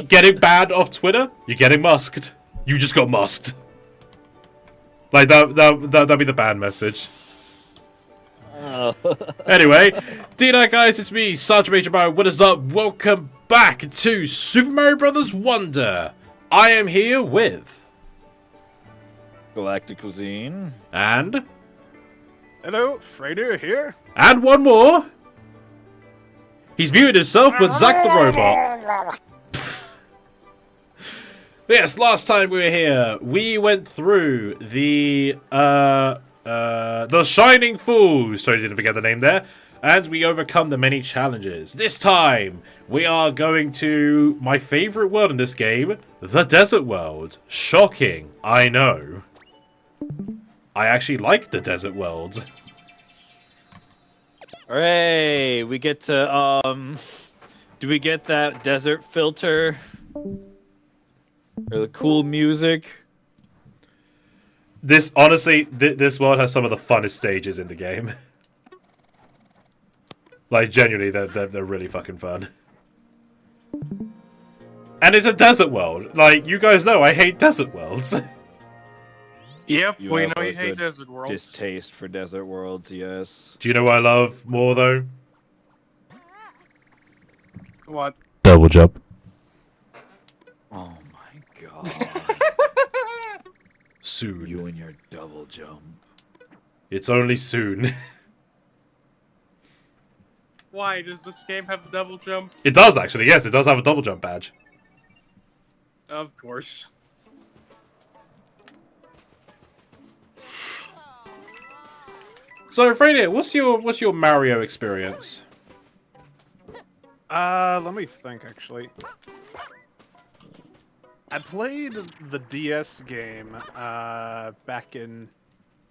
Getting banned off Twitter, you're getting musked. You just got musked. Like, that'd be the ban message. Oh. Anyway, D-Night guys, it's me, Sergeant Major Mario. What is up? Welcome back to Super Mario Bros. Wonder. I am here with... Galactic Cuisine. And... Hello, Freder here. And one more. He's muted himself, but Zack the Robot. Yes, last time we were here, we went through the Shining Falls. Sorry, didn't forget the name there. And we overcome the many challenges. This time, we are going to my favorite world in this game, the desert world. Shocking, I know. I actually like the desert world. Hooray! We get to, do we get that desert filter? Or the cool music? This, honestly, this world has some of the funnest stages in the game. Like, genuinely, they're really fucking fun. And it's a desert world. Like, you guys know I hate desert worlds. Yep, You we have know a you hate good desert worlds. Distaste for desert worlds, yes. Do you know what I love more, though? What? Double jump. Oh my god. Soon. You and your double jump. It's only soon. Why, does this game have a double jump? It does, actually. Yes, it does have a double jump badge. Of course. So, Freya, what's your Mario experience? Let me think, actually. I played the DS game, back in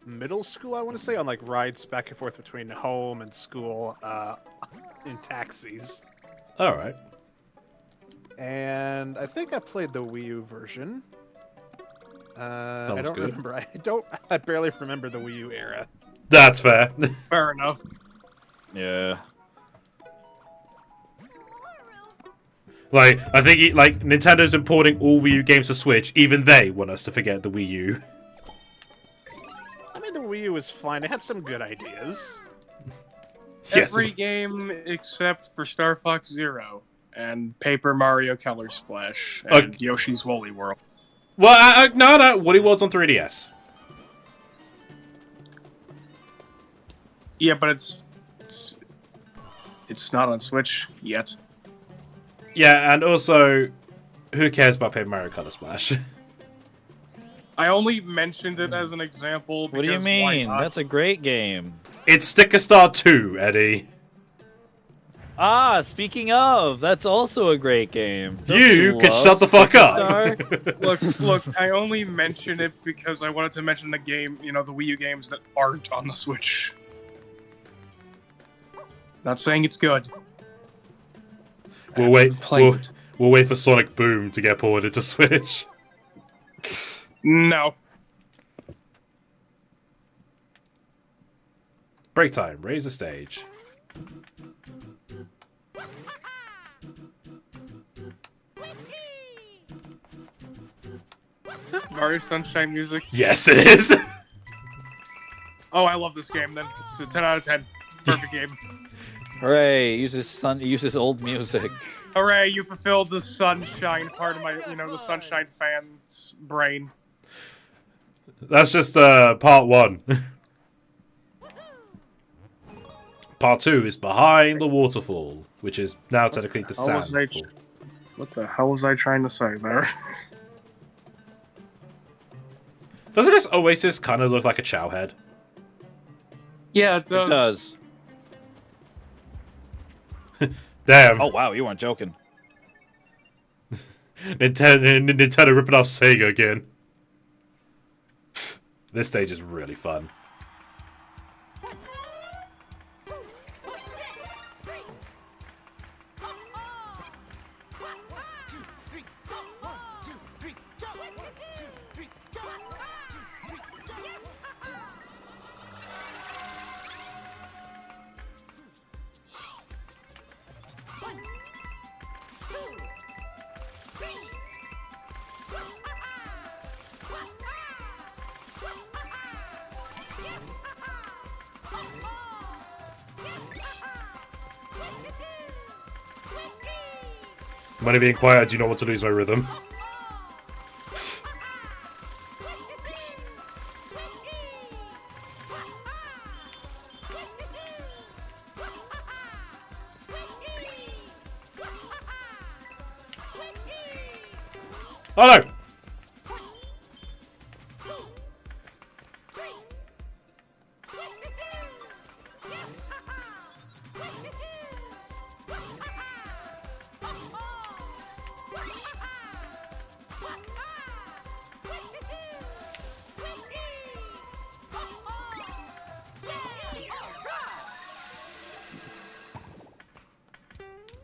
middle school, I want to say, on, like, rides back and forth between home and school, in taxis. Alright. And I think I played the Wii U version. I don't good. remember. I barely remember the Wii U era. That's fair. Fair enough. Yeah. Like, I think, like, Nintendo's importing all Wii U games to Switch. Even they want us to forget the Wii U. I mean, the Wii U was fine. It had some good ideas. Yes. Every game except for Star Fox Zero and Paper Mario Color Splash and Yoshi's Woolly World. Well, no, Woolly World's on 3DS. Yeah, but it's not on Switch yet. Yeah, and also, who cares about Paper Mario Color Splash? I only mentioned it as an example because What do you mean? why not? That's a great game. It's Sticker Star 2, Eddie. Ah, speaking of, that's also a great game. Don't You could love shut the fuck Sticker up. Star? Look, I only mentioned it because I wanted to mention the game, the Wii U games that aren't on the Switch. Not saying it's good. We'll wait. Played it. We'll wait for Sonic Boom to get ported to Switch. No. Break time. Raise the stage. Is this Mario Sunshine music? Yes, it is. Oh, I love this game then. It's a 10 out of 10. Perfect game. Hooray! Use this old music. Hooray, you fulfilled the sunshine part of my, the sunshine fan's brain. That's just part 1. Part 2 is behind the waterfall, which is now technically the How was I- sand. What the hell was I trying to say there? Doesn't this oasis kind of look like a chow head? Yeah, it It does. Damn. Oh wow, you weren't joking. Nintendo ripping off Sega again. This stage is really fun. Money being quiet, I do not want to lose my rhythm. Oh no!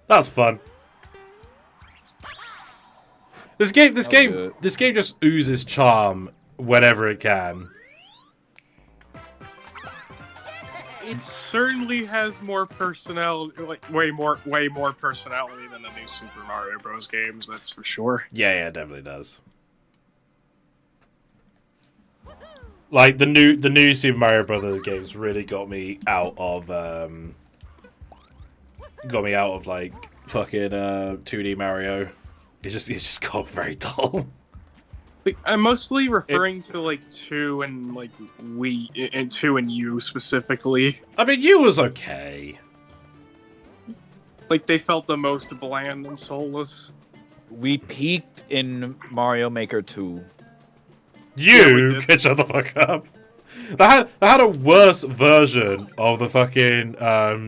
That's fun. This game just oozes charm whenever it can. It certainly has more personality, like way more personality than the new Super Mario Bros. Games. That's for sure. Yeah, it definitely does. Like the new Super Mario Brothers games really got me out of like fucking 2D Mario. It just got very dull. Like, I'm mostly referring to like 2 and like Wii and 2 and U specifically. I mean, you was okay. Like they felt the most bland and soulless. We peaked in Mario Maker 2. You could shut the fuck up. That had a worse version of the fucking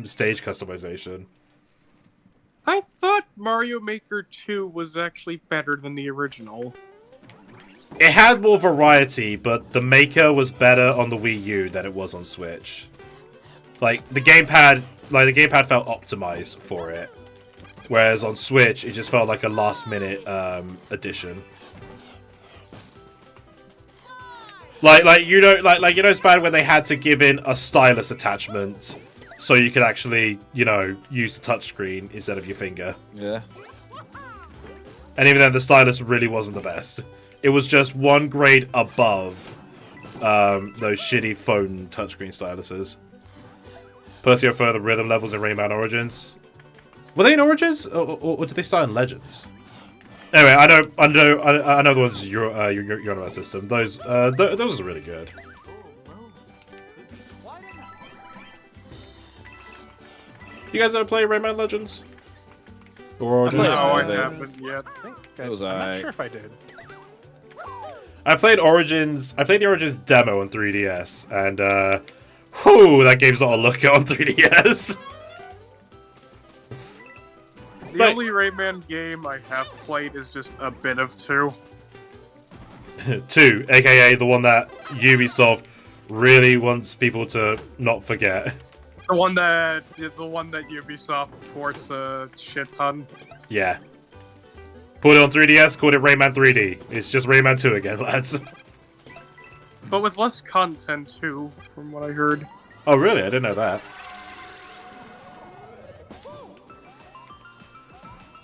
stage customization. I thought Mario Maker 2 was actually better than the original. It had more variety, but the Maker was better on the Wii U than it was on Switch. Like the gamepad felt optimized for it, whereas on Switch it just felt like a last-minute addition. Like you know it's bad when they had to give in a stylus attachment so you could actually, you know, use the touchscreen instead of your finger. Yeah. And even then, the stylus really wasn't the best. It was just one grade above those shitty phone touchscreen styluses. Plus, you have further rhythm levels in Rayman Origins. Were they in Origins, or did they start in Legends? Anyway, I know the ones you're on about system. Those are really good. You guys ever play Rayman Legends? Or Origins? No, I Origins. haven't yet. I'm was not alright. sure if I did. I played Origins. I played the Origins demo on 3DS, and whew, that game's not a looker on 3DS. The only Rayman game I have played is just a bit of 2. 2, aka the one that Ubisoft really wants people to not forget. The one that Ubisoft ports a shit ton. Yeah. Put it on 3DS, called it Rayman 3D. It's just Rayman 2 again, lads. But with less content too, from what I heard. Oh, really? I didn't know that.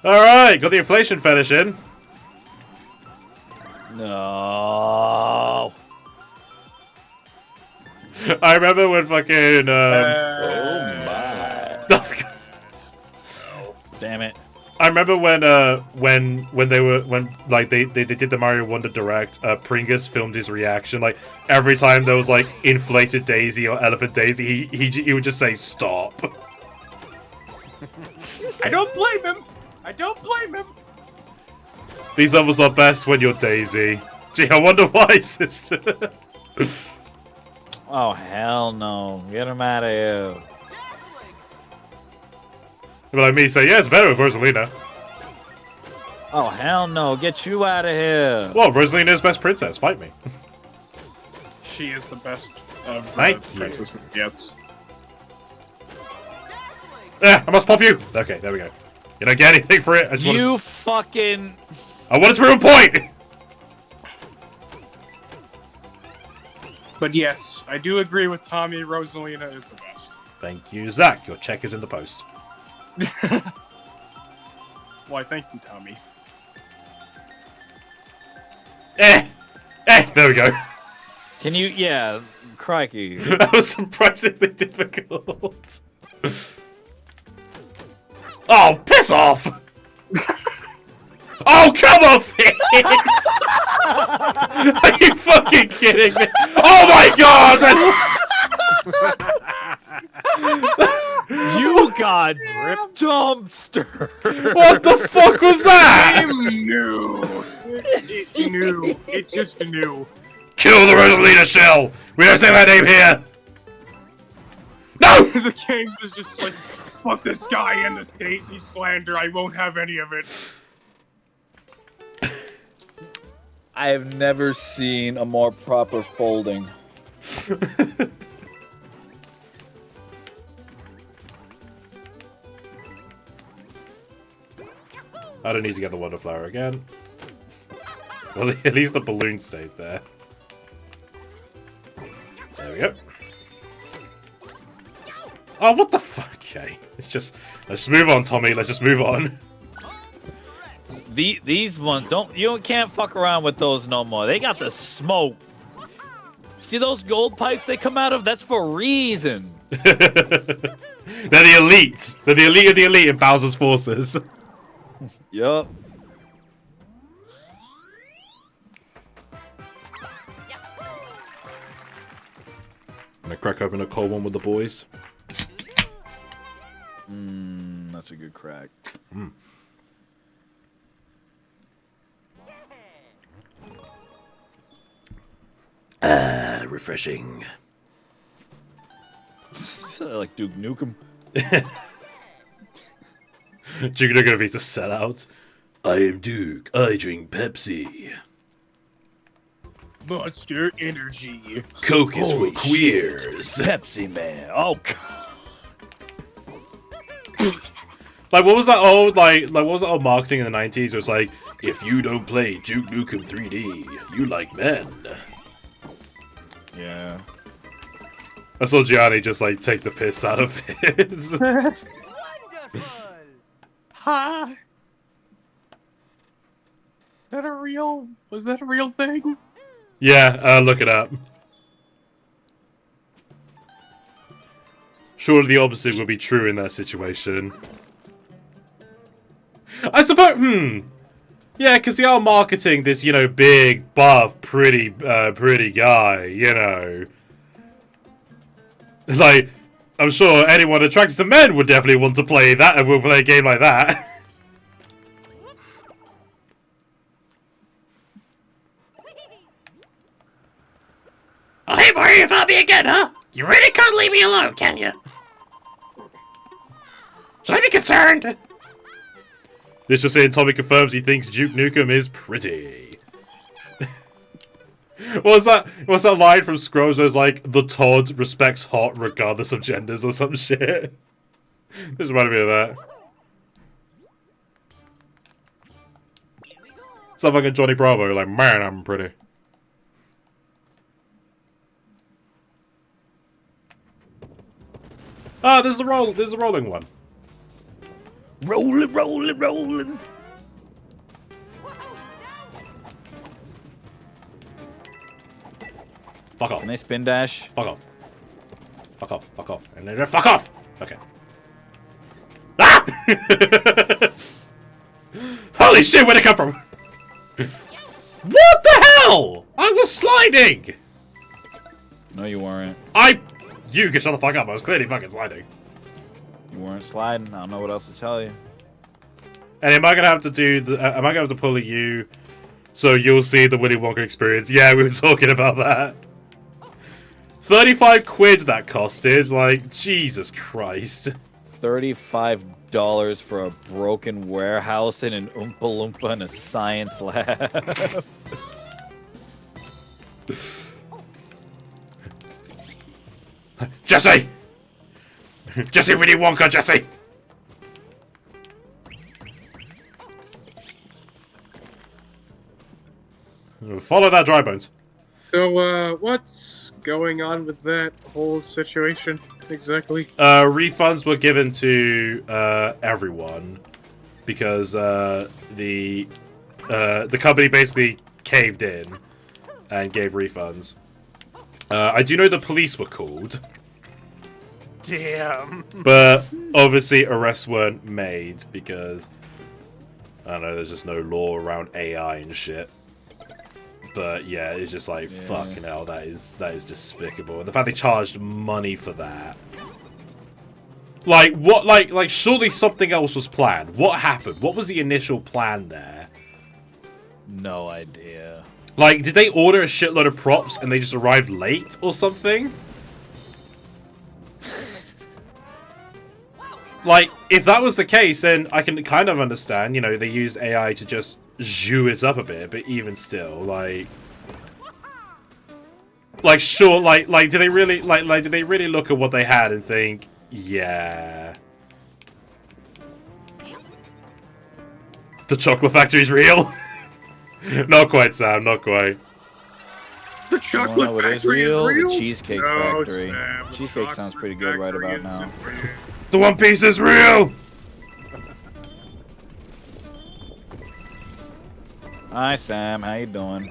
Alright, got the inflation fetish in. No. I remember when fucking... Damn it. I remember when they did the Mario Wonder Direct, Pringus filmed his reaction. Like every time there was like inflated Daisy or Elephant Daisy, he would just say stop. I don't blame him. I don't blame him. These levels are best when you're Daisy. Gee, I wonder why, sister. Oh, hell no. Get him out of here. But like me say, yeah, it's better with Rosalina. Oh, hell no. Get you out of here. Well, Rosalina is best princess. Fight me. She is the best of Thank the you. princesses. Yes. I must pop you. Okay, there we go. You don't get anything for it. I just You fucking... I wanted to prove a point. But yes, I do agree with Tommy. Rosalina is the best. Thank you, Zach. Your check is in the post. Why, thank you, Tommy. There we go. Can you... Yeah, crikey. That was surprisingly difficult. Oh, piss off! Oh, come on, Fitz! Are you fucking kidding me? Oh my god! You got dumpster. What the fuck was that? New. It knew. It just knew. Kill the Rosalina shell! We don't say that name here! No! The game was just like, fuck this guy and this Daisy slander. I won't have any of it. I have never seen a more proper folding. I don't need to get the Wonder Flower again. Well, at least the balloon stayed there. There we go. Oh, what the fuck? Okay. Let's just move on, Tommy. Let's just move on. These ones can't fuck around with those no more. They got the smoke. See those gold pipes they come out of? That's for a reason. They're the elite. They're the elite of the elite in Bowser's forces. Yup. I'm gonna crack open a cold one with the boys. That's a good crack. Refreshing. Like Duke Nukem. Duke Nukem needs to sell out. I am Duke. I drink Pepsi. Monster Energy. Coke is Holy for queers. Pepsi Man. Oh, Like what was that old what was that old marketing in the 90s? It was like, if you don't play Duke Nukem 3D, you like men. yeah. I saw Gianni just like take the piss out of his. Hi. Was that a real thing? Yeah, look it up. Surely the opposite would be true in that situation. I suppose, yeah, because they are marketing this, you know, big, buff, pretty guy, you know. Like, I'm sure anyone attracted to men would definitely want to play that and will play a game like that. Oh, hey, Mario, you found me again, huh? You really can't leave me alone, can you? Should I be concerned? This just saying Tommy confirms he thinks Duke Nukem is pretty. What's that line from Scrolls where it's like, the Todd respects hot regardless of genders or some shit? This reminded me of that. Stuff like a Johnny Bravo, like, man, I'm pretty. Ah, there's the rolling one. Rolling, rolling, rolling. Fuck off. Can I spin dash? Fuck off. Fuck off. Fuck off. And then fuck off! Okay. Ah! Holy shit, where'd it come from? What the hell? I was sliding! No, you weren't. You can shut the fuck up, I was clearly fucking sliding. You weren't sliding. I don't know what else to tell you. And am I gonna have to pull at you so you'll see the Willy Wonka experience? Yeah, we were talking about that. 35 quid that costed, like, Jesus Christ. $35 for a broken warehouse and an Oompa Loompa in a science lab. Jesse! Jesse, Willy Wonka, Jesse! Follow that dry bones. So, what's going on with that whole situation exactly? Refunds were given to everyone because the company basically caved in and gave refunds. I do know the police were called. Damn. But obviously arrests weren't made because I don't know, there's just no law around AI and shit. But yeah, it's just like, fucking hell, that is despicable. And the fact they charged money for that. Like, what, like, surely something else was planned. What happened? What was the initial plan there? No idea. Like, did they order a shitload of props and they just arrived late or something? Like, if that was the case, then I can kind of understand, you know, they used AI to just zhoo it up a bit, but even still, like, sure, like, did they really, did they really look at what they had and think, yeah, the chocolate factory's real? Not quite, Sam, not quite. The chocolate factory is real? The Cheesecake Factory. Sam, the Cheesecake sounds pretty good right factory about now. isn't real. The One Piece is real! Hi, Sam. How you doing?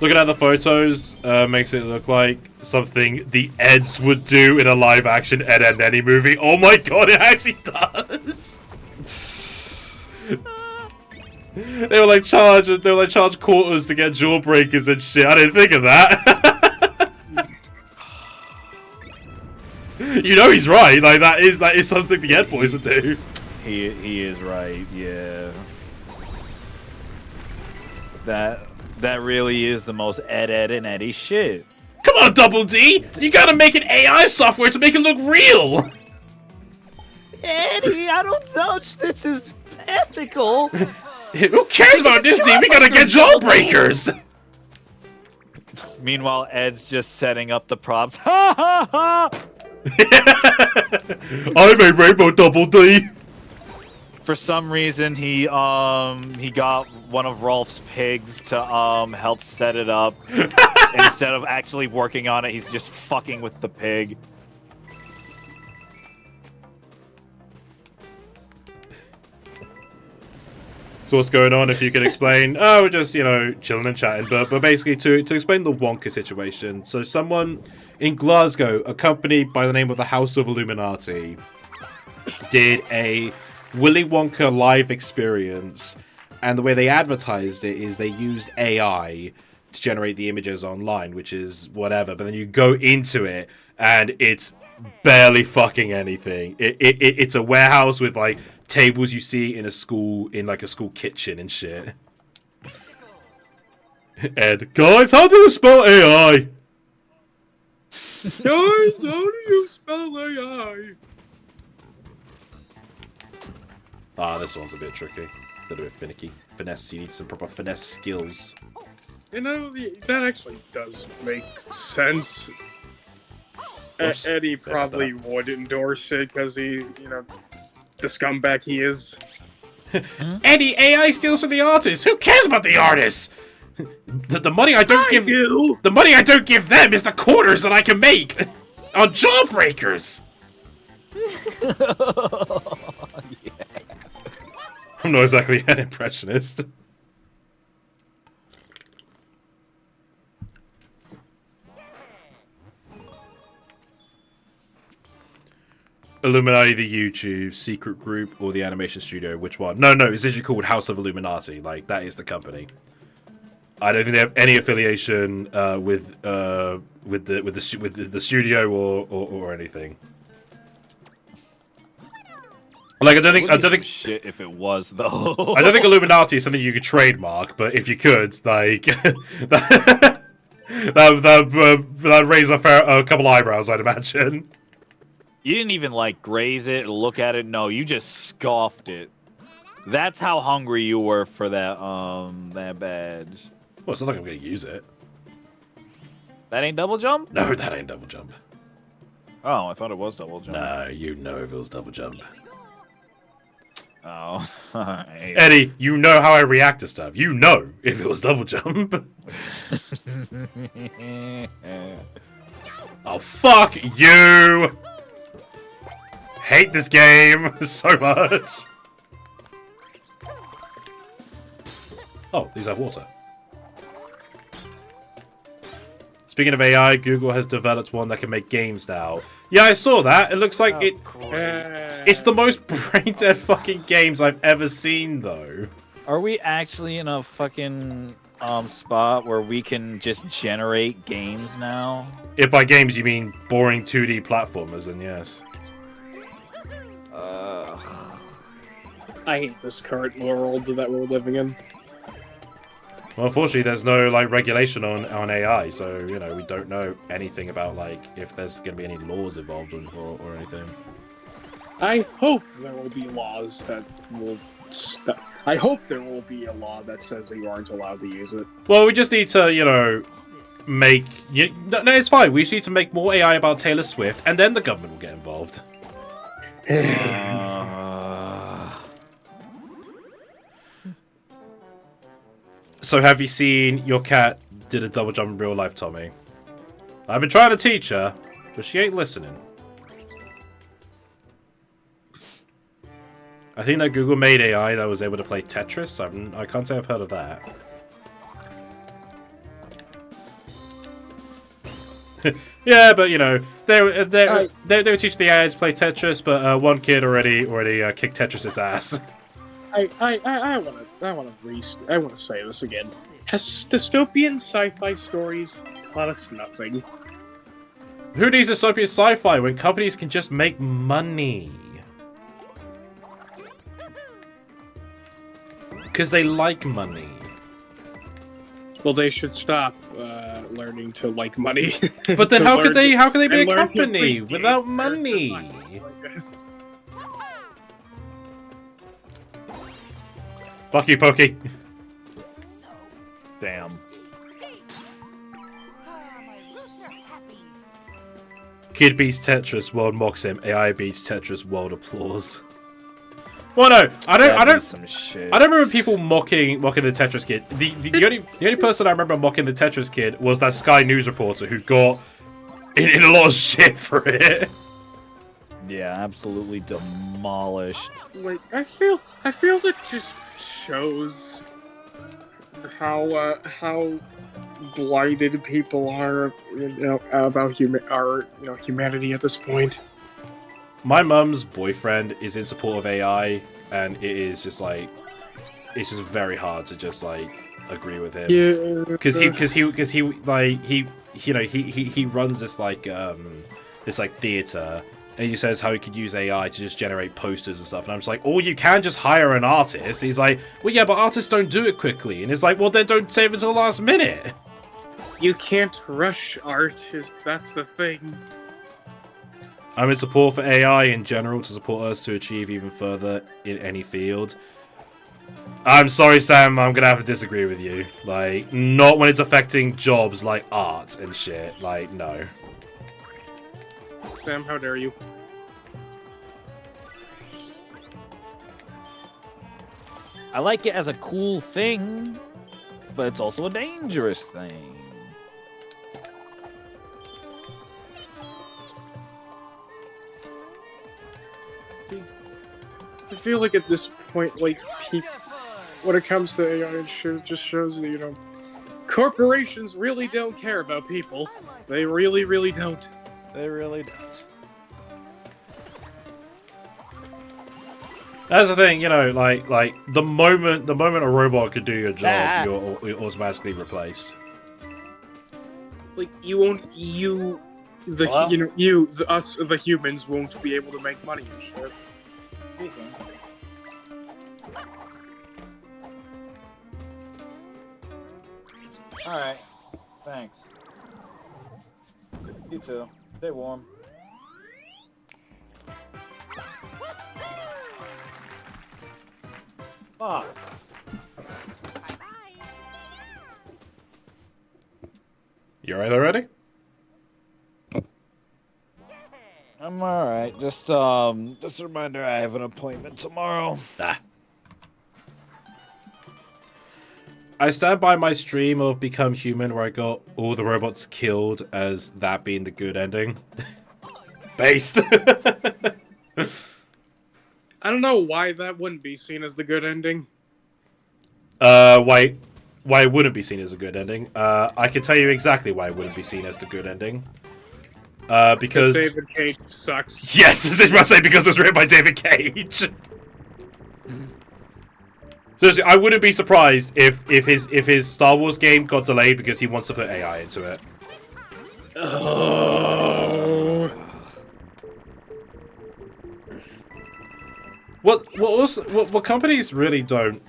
Looking at the photos makes it look like something the Eds would do in a live-action Ed and Eddie movie. Oh my god, it actually does! They were like charge quarters to get jawbreakers and shit. I didn't think of that. You know he's right. Like that is something the Ed boys would do. He is right. Yeah. That really is the most Ed and Eddie shit. Come on, Double D! You gotta make an AI software to make it look real! Eddie, I don't know if this is ethical. Who cares about Disney? We gotta get jawbreakers! Meanwhile, Ed's just setting up the props. Ha ha ha! I'm a Rainbow Double D! For some reason, he got one of Rolf's pigs to help set it up. Instead of actually working on it, he's just fucking with the pig. So what's going on, if you can explain? Oh, we're just, you know, chilling and chatting. But basically, to explain the Wonka situation. So someone in Glasgow, a company by the name of the House of Illuminati, did a Willy Wonka live experience. And the way they advertised it is they used AI to generate the images online, which is whatever. But then you go into it, and it's barely fucking anything. It's a warehouse with, like, tables you see in a school, in like a school kitchen and shit. Ed, guys, how do you spell AI? Guys, how do you spell AI? Ah, this one's a bit tricky. A little bit finicky. Finesse, you need some proper finesse skills. You know, that actually does make sense. Oops. Eddie probably would endorse it because he, you know, the scumbag he is. Eddie, AI steals from the artists. Who cares about the artists? The money I don't give do. The money I don't give them is the quarters that I can make on jawbreakers. Yeah. I'm not exactly an impressionist. Illuminati, the YouTube secret group, or the animation studio? Which one? No, it's actually called House of Illuminati. Like, that is the company. I don't think they have any affiliation with the studio or anything. Like, I don't think shit if it was though. I don't think Illuminati is something you could trademark, but if you could, like, that'd raise a couple eyebrows, I'd imagine. You didn't even like graze it, look at it. No, you just scoffed it. That's how hungry you were for that that badge. Well, it's not like I'm gonna use it. That ain't double jump? No, that ain't double jump. Oh, I thought it was double jump. No, you know if it was double jump. Oh, alright. Eddie, you know how I react to stuff. You know if it was double jump. Oh, fuck you! Hate this game so much. Oh, these have water. Speaking of AI, Google has developed one that can make games now. Yeah, I saw that. It looks like it. Great. It's the most brain dead fucking games I've ever seen, though. Are we actually in a fucking spot where we can just generate games now? If by games you mean boring 2D platformers, then yes. I hate this current world that we're living in. Well, unfortunately, there's no like regulation on AI, so you know we don't know anything about like if there's going to be any laws involved or anything. I hope there will be laws that will. I hope there will be a law that says that you aren't allowed to use it. Well, we just need to, you know, make. No, it's fine. We just need to make more AI about Taylor Swift, and then the government will get involved. So have you seen your cat did a double jump in real life, Tommy? I've been trying to teach her, but she ain't listening. I think that Google made AI that was able to play Tetris. I can't say I've heard of that. Yeah, but you know, they were teaching the AI to play Tetris, but one kid already kicked Tetris's ass. I want to say this again. Dystopian sci-fi stories taught us nothing. Who needs dystopian sci-fi when companies can just make money? Because they like money. Well, they should stop learning to like money. But then how could they be a learn to company appreciate without their money? survival, I guess. Fuck you, Pokey. Damn. Kid beats Tetris, world mocks him. AI beats Tetris, world applause. Well, no, I don't remember people mocking the Tetris kid. The only person I remember mocking the Tetris kid was that Sky News reporter who got in a lot of shit for it. Yeah, absolutely demolished. Like, I feel that just shows how blighted people are, about humanity at this point. My mum's boyfriend is in support of AI, and it is just like it's just very hard to just like agree with him. Yeah, because he runs this like theater, and he says how he could use AI to just generate posters and stuff. And I'm just like, oh, you can just hire an artist. He's like, well, yeah, but artists don't do it quickly. And it's like, well, then don't save it until the last minute. You can't rush art. That's the thing. I'm in support for AI in general to support us to achieve even further in any field. I'm sorry, Sam, I'm gonna have to disagree with you. Like, not when it's affecting jobs like art and shit. Like, no. Sam, how dare you? I like it as a cool thing, but it's also a dangerous thing. I feel like at this point, like, when it comes to AI, it just shows that, corporations really don't care about people. They really, really don't. They really don't. That's the thing, like the moment a robot could do your job, you're automatically replaced. Like, us, the humans, won't be able to make money and shit. Alright, thanks. You too. Stay warm. Fuck. You alright already? I'm alright. Just a reminder I have an appointment tomorrow. Ah. I stand by my stream of Become Human where I got all the robots killed as that being the good ending. Based. I don't know why that wouldn't be seen as the good ending. Why it wouldn't be seen as a good ending? I can tell you exactly why it wouldn't be seen as the good ending. Because David Cage sucks. yes, I was about to say because it was written by David Cage. Seriously, I wouldn't be surprised if his Star Wars game got delayed because he wants to put AI into it. Oh. What companies really don't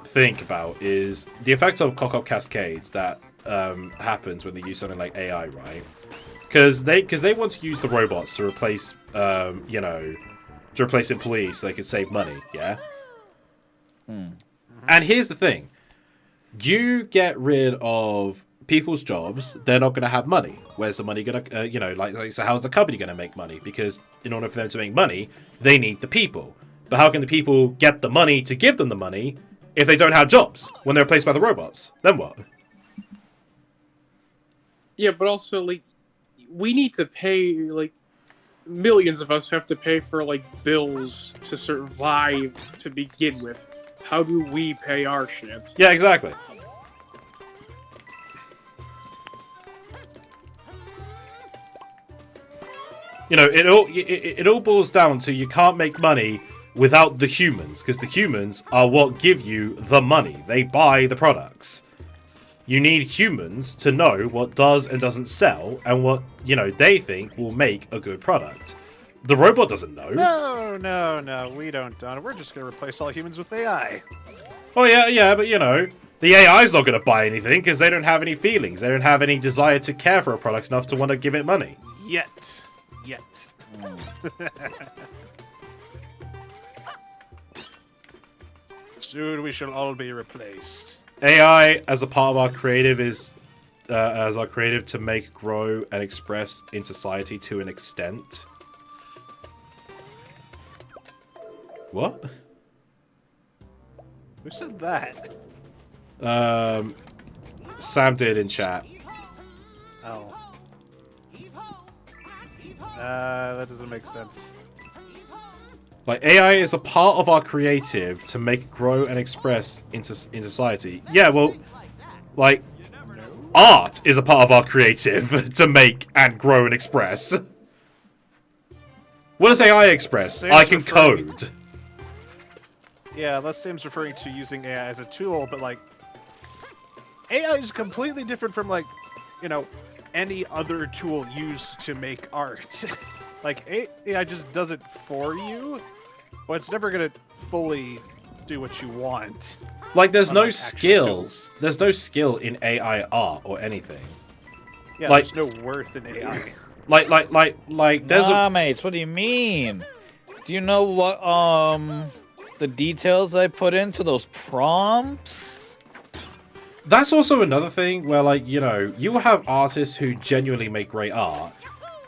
think about is the effect of cock-up cascades that happens when they use something like AI, right? Because they want to use the robots to replace employees so they can save money, yeah. And here's the thing: you get rid of people's jobs, they're not going to have money. Where's the money going to, so how's the company going to make money? Because in order for them to make money, they need the people. But how can the people get the money to give them the money if they don't have jobs when they're replaced by the robots? Then what? Yeah, but also, like, we need to pay, like, millions of us have to pay for, like, bills to survive to begin with. How do we pay our shit? Yeah, exactly. You know, it all boils down to you can't make money without the humans, because the humans are what give you the money. They buy the products. You need humans to know what does and doesn't sell, and what, they think will make a good product. The robot doesn't know. No, we don't, Donna. We're just gonna replace all humans with AI. Oh, yeah, but the AI's not going to buy anything, because they don't have any feelings. They don't have any desire to care for a product enough to want to give it money. Yet. Soon we shall all be replaced. AI as a part of our creative to make, grow, and express in society to an extent. What? Who said that? Sam did in chat. Oh. That doesn't make sense. Like, AI is a part of our creative to make, grow, and express in society. Yeah, well, like, art is a part of our creative to make and grow and express. What does AI express? I can code. Yeah, that seems referring to using AI as a tool, but, like, AI is completely different from, like, any other tool used to make art. Like, AI just does it for you, but it's never gonna fully do what you want. Like, there's no skill. Tools. There's no skill in AI art or anything. Yeah, like, there's no worth in AI. Like, there's mates, what do you mean? Do you know what, the details I put into those prompts? That's also another thing where, like, you have artists who genuinely make great art,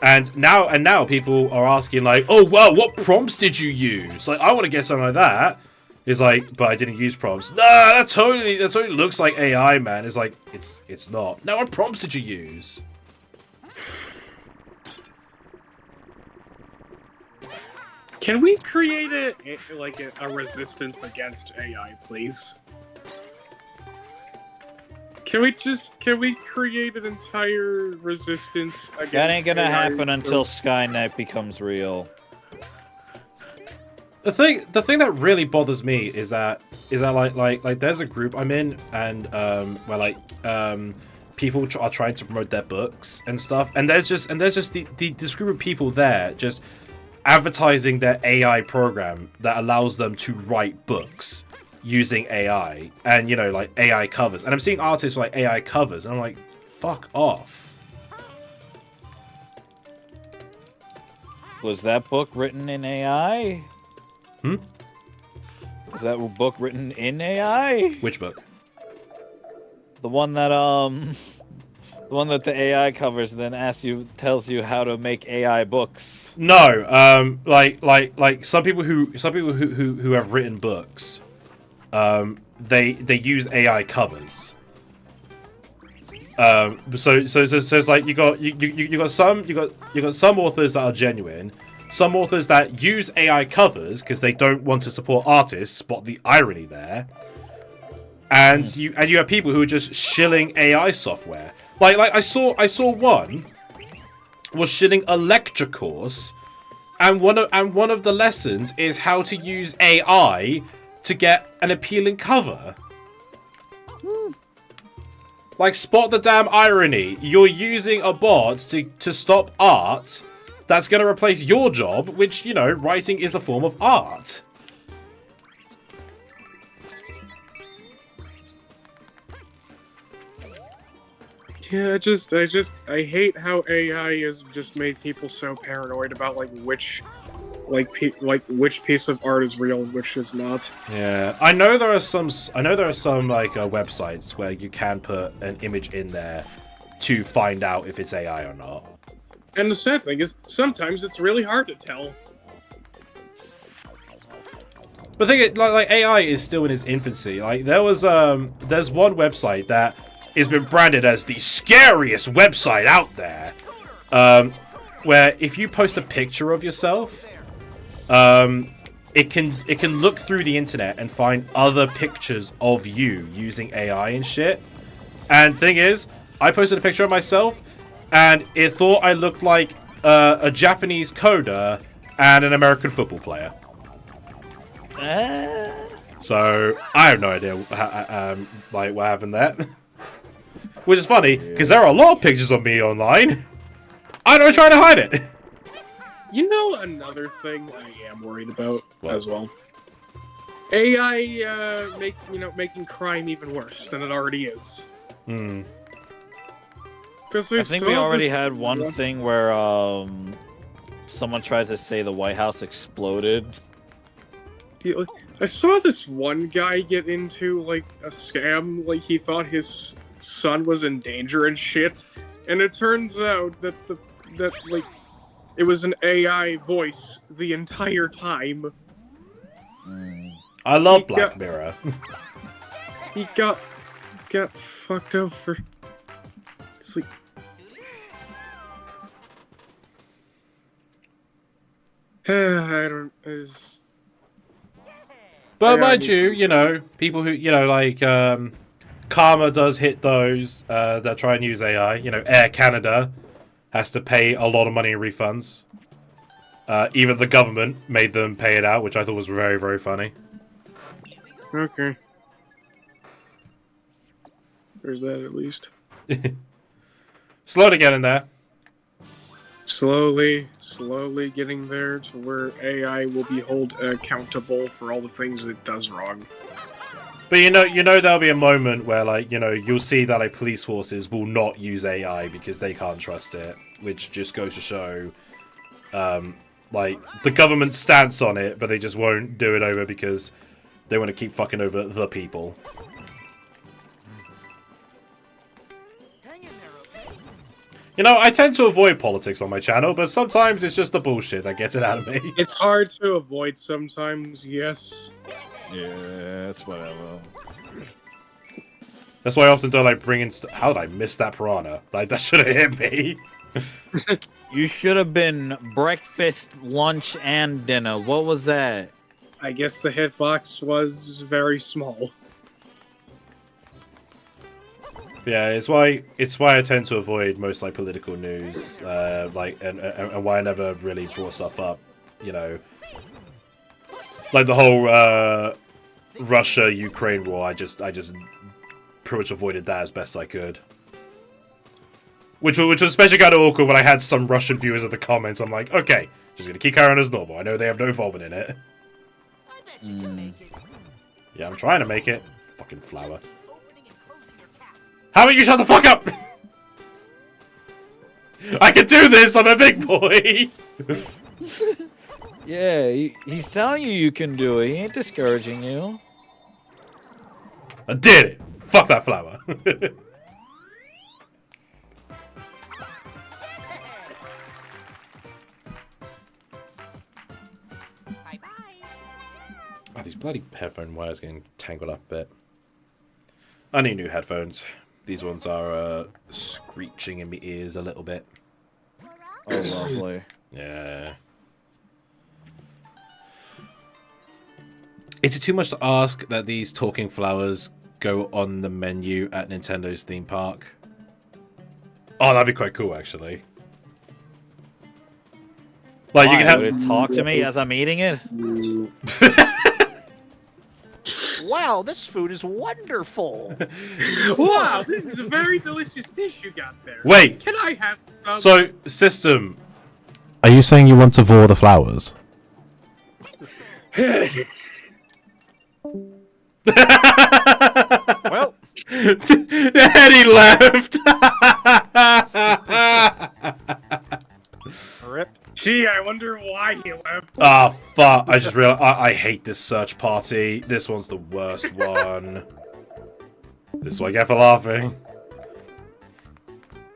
and now people are asking, like, oh wow, what prompts did you use? Like, I want to get something like that. It's like, but I didn't use prompts. Nah, that totally looks like AI, man. It's like, it's not. Now, what prompts did you use? Can we create a resistance against AI, please? Can we create an entire resistance against That ain't gonna AI? happen until Skynet becomes real. The thing that really bothers me is that like there's a group I'm in, and where people are trying to promote their books and stuff, and there's just this group of people there just advertising their AI program that allows them to write books using AI, and like AI covers, and I'm seeing artists with, like, AI covers, and I'm like, fuck off. Was that book written in AI? Was that book written in AI? Which book? The one that the AI covers, and then tells you how to make AI books. No, like some people who have written books, they use AI covers. So it's like you got some authors that are genuine, some authors that use AI covers because they don't want to support artists. Spot the irony there. And you have people who are just shilling AI software. Like I saw one was shitting a lecture course, and one of the lessons is how to use AI to get an appealing cover. Like, spot the damn irony. You're using a bot to stop art that's going to replace your job, which, you know, writing is a form of art. Yeah, I hate how AI has just made people so paranoid about which piece of art is real and which is not. Yeah, I know there are some like websites where you can put an image in there to find out if it's AI or not. And the sad thing is, sometimes it's really hard to tell. But the thing is, like AI is still in its infancy. Like there's one website that has been branded as the scariest website out there, where if you post a picture of yourself, it can look through the internet and find other pictures of you using AI and shit. And thing is, I posted a picture of myself, and it thought I looked like a Japanese coder and an American football player. So I have no idea like what happened there. Which is funny because there are a lot of pictures of me online. I don't try to hide it. You know, another thing I am worried about as well. AI making crime even worse than it already is. Hmm. I think we already had one thing where someone tried to say the White House exploded. I saw this one guy get into a scam. Like he thought his son was in danger and shit, and it turns out that it was an AI voice the entire time. I love Black Mirror. He got fucked over. Sweet. I don't. But mind you know, people who, you know, like, Karma does hit those that try and use AI. You know, Air Canada has to pay a lot of money in refunds. Even the government made them pay it out, which I thought was very, very funny. Okay. There's that at least. Slowly getting there. Slowly getting there to where AI will be held accountable for all the things it does wrong. But you know there'll be a moment where, like, you know, you'll see that like police forces will not use AI because they can't trust it, which just goes to show, like, the government's stance on it, but they just won't do it over because they want to keep fucking over the people. You know, I tend to avoid politics on my channel, but sometimes it's just the bullshit that gets it out of me. It's hard to avoid sometimes, yes. Yeah, it's whatever. That's why I often don't like bring in... How did I miss that piranha? Like, that should have hit me. You should have been breakfast, lunch, and dinner. What was that? I guess the hitbox was very small. Yeah, it's why I tend to avoid most like political news, like and why I never really brought stuff up, you know, like the whole Russia-Ukraine war. I just pretty much avoided that as best I could, which was especially kind of awkward when I had some Russian viewers in the comments. I'm like, okay, just gonna keep carrying on as normal. I know they have no involvement in it. Yeah, I'm trying to make it. Fucking flower. How about you shut the fuck up? I can do this, I'm a big boy! Yeah, he's telling you can do it. He ain't discouraging you. I did it! Fuck that flower. Oh, these bloody headphone wires getting tangled up a bit. I need new headphones. These ones are screeching in my ears a little bit. Oh, lovely. Yeah. Is it too much to ask that these talking flowers go on the menu at Nintendo's theme park? Oh, that'd be quite cool, actually. Like, you Why? can have... Would it talk to me as I'm eating it? Wow, this food is wonderful. Wow, this is a very delicious dish you got there. Wait. Can I have some? So, system. Are you saying you want to vor the flowers? Well, And he left. rip. Gee, I wonder why he left. Ah, fuck. I just realized I hate this search party. This one's the worst one. This is what I get for laughing.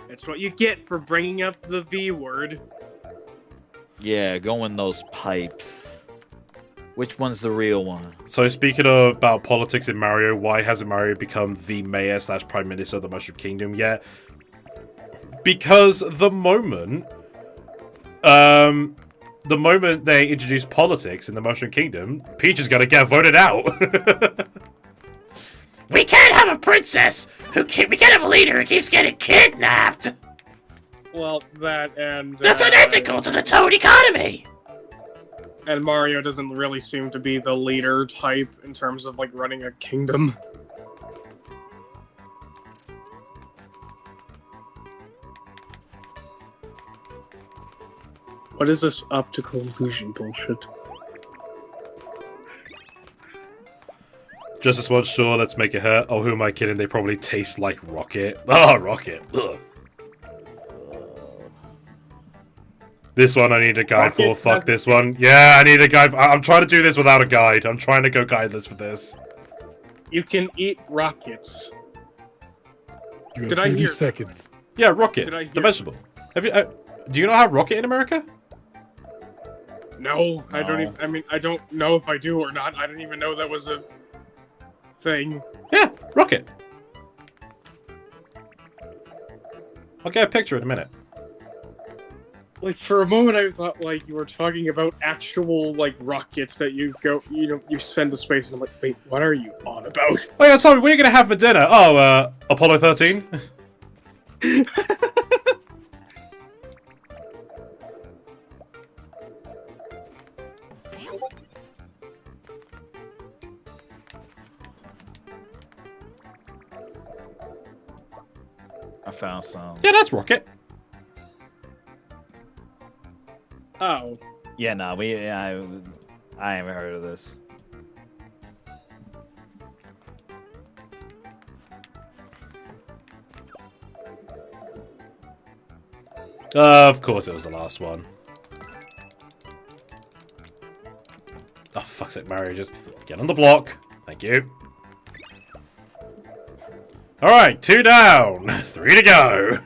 That's what you get for bringing up the V word. Yeah, go in those pipes. Which one's the real one? So, speaking about politics in Mario, why hasn't Mario become the mayor / prime minister of the Mushroom Kingdom yet? Because the moment they introduce politics in the Mushroom Kingdom, Peach is gonna get voted out. We can't have a princess we can't have a leader who keeps getting kidnapped. Well, that and That's unethical to the Toad economy. And Mario doesn't really seem to be the leader type in terms of like running a kingdom. What is this optical illusion bullshit? Just this one, sure, let's make it hurt. Oh, who am I kidding? They probably taste like Rocket. Oh, Rocket. Ugh. This one I need a guide for. Rockets Fuck has- this one. Yeah, I need a guide. I'm trying to do this without a guide. I'm trying to go guideless for this. You can eat rockets. You have Did I 30 hear- seconds. Yeah, Rocket. Did I The hear- vegetable. Have you? Do you not have Rocket in America? No, I don't No. even. I mean, I don't know if I do or not. I didn't even know that was a thing. Yeah, Rocket. I'll get a picture in a minute. Like for a moment, I thought like you were talking about actual like rockets that you go, you send to space, and I'm like, wait, what are you on about? Oh yeah, tell me, what are you gonna have for dinner? Oh, Apollo 13. I found some. Yeah, that's Rocket. Oh, Yeah, no, I haven't heard of this. Of course it was the last one. Oh, fuck's sake, Mario, just get on the block. Thank you. Alright, 2 down, 3 to go.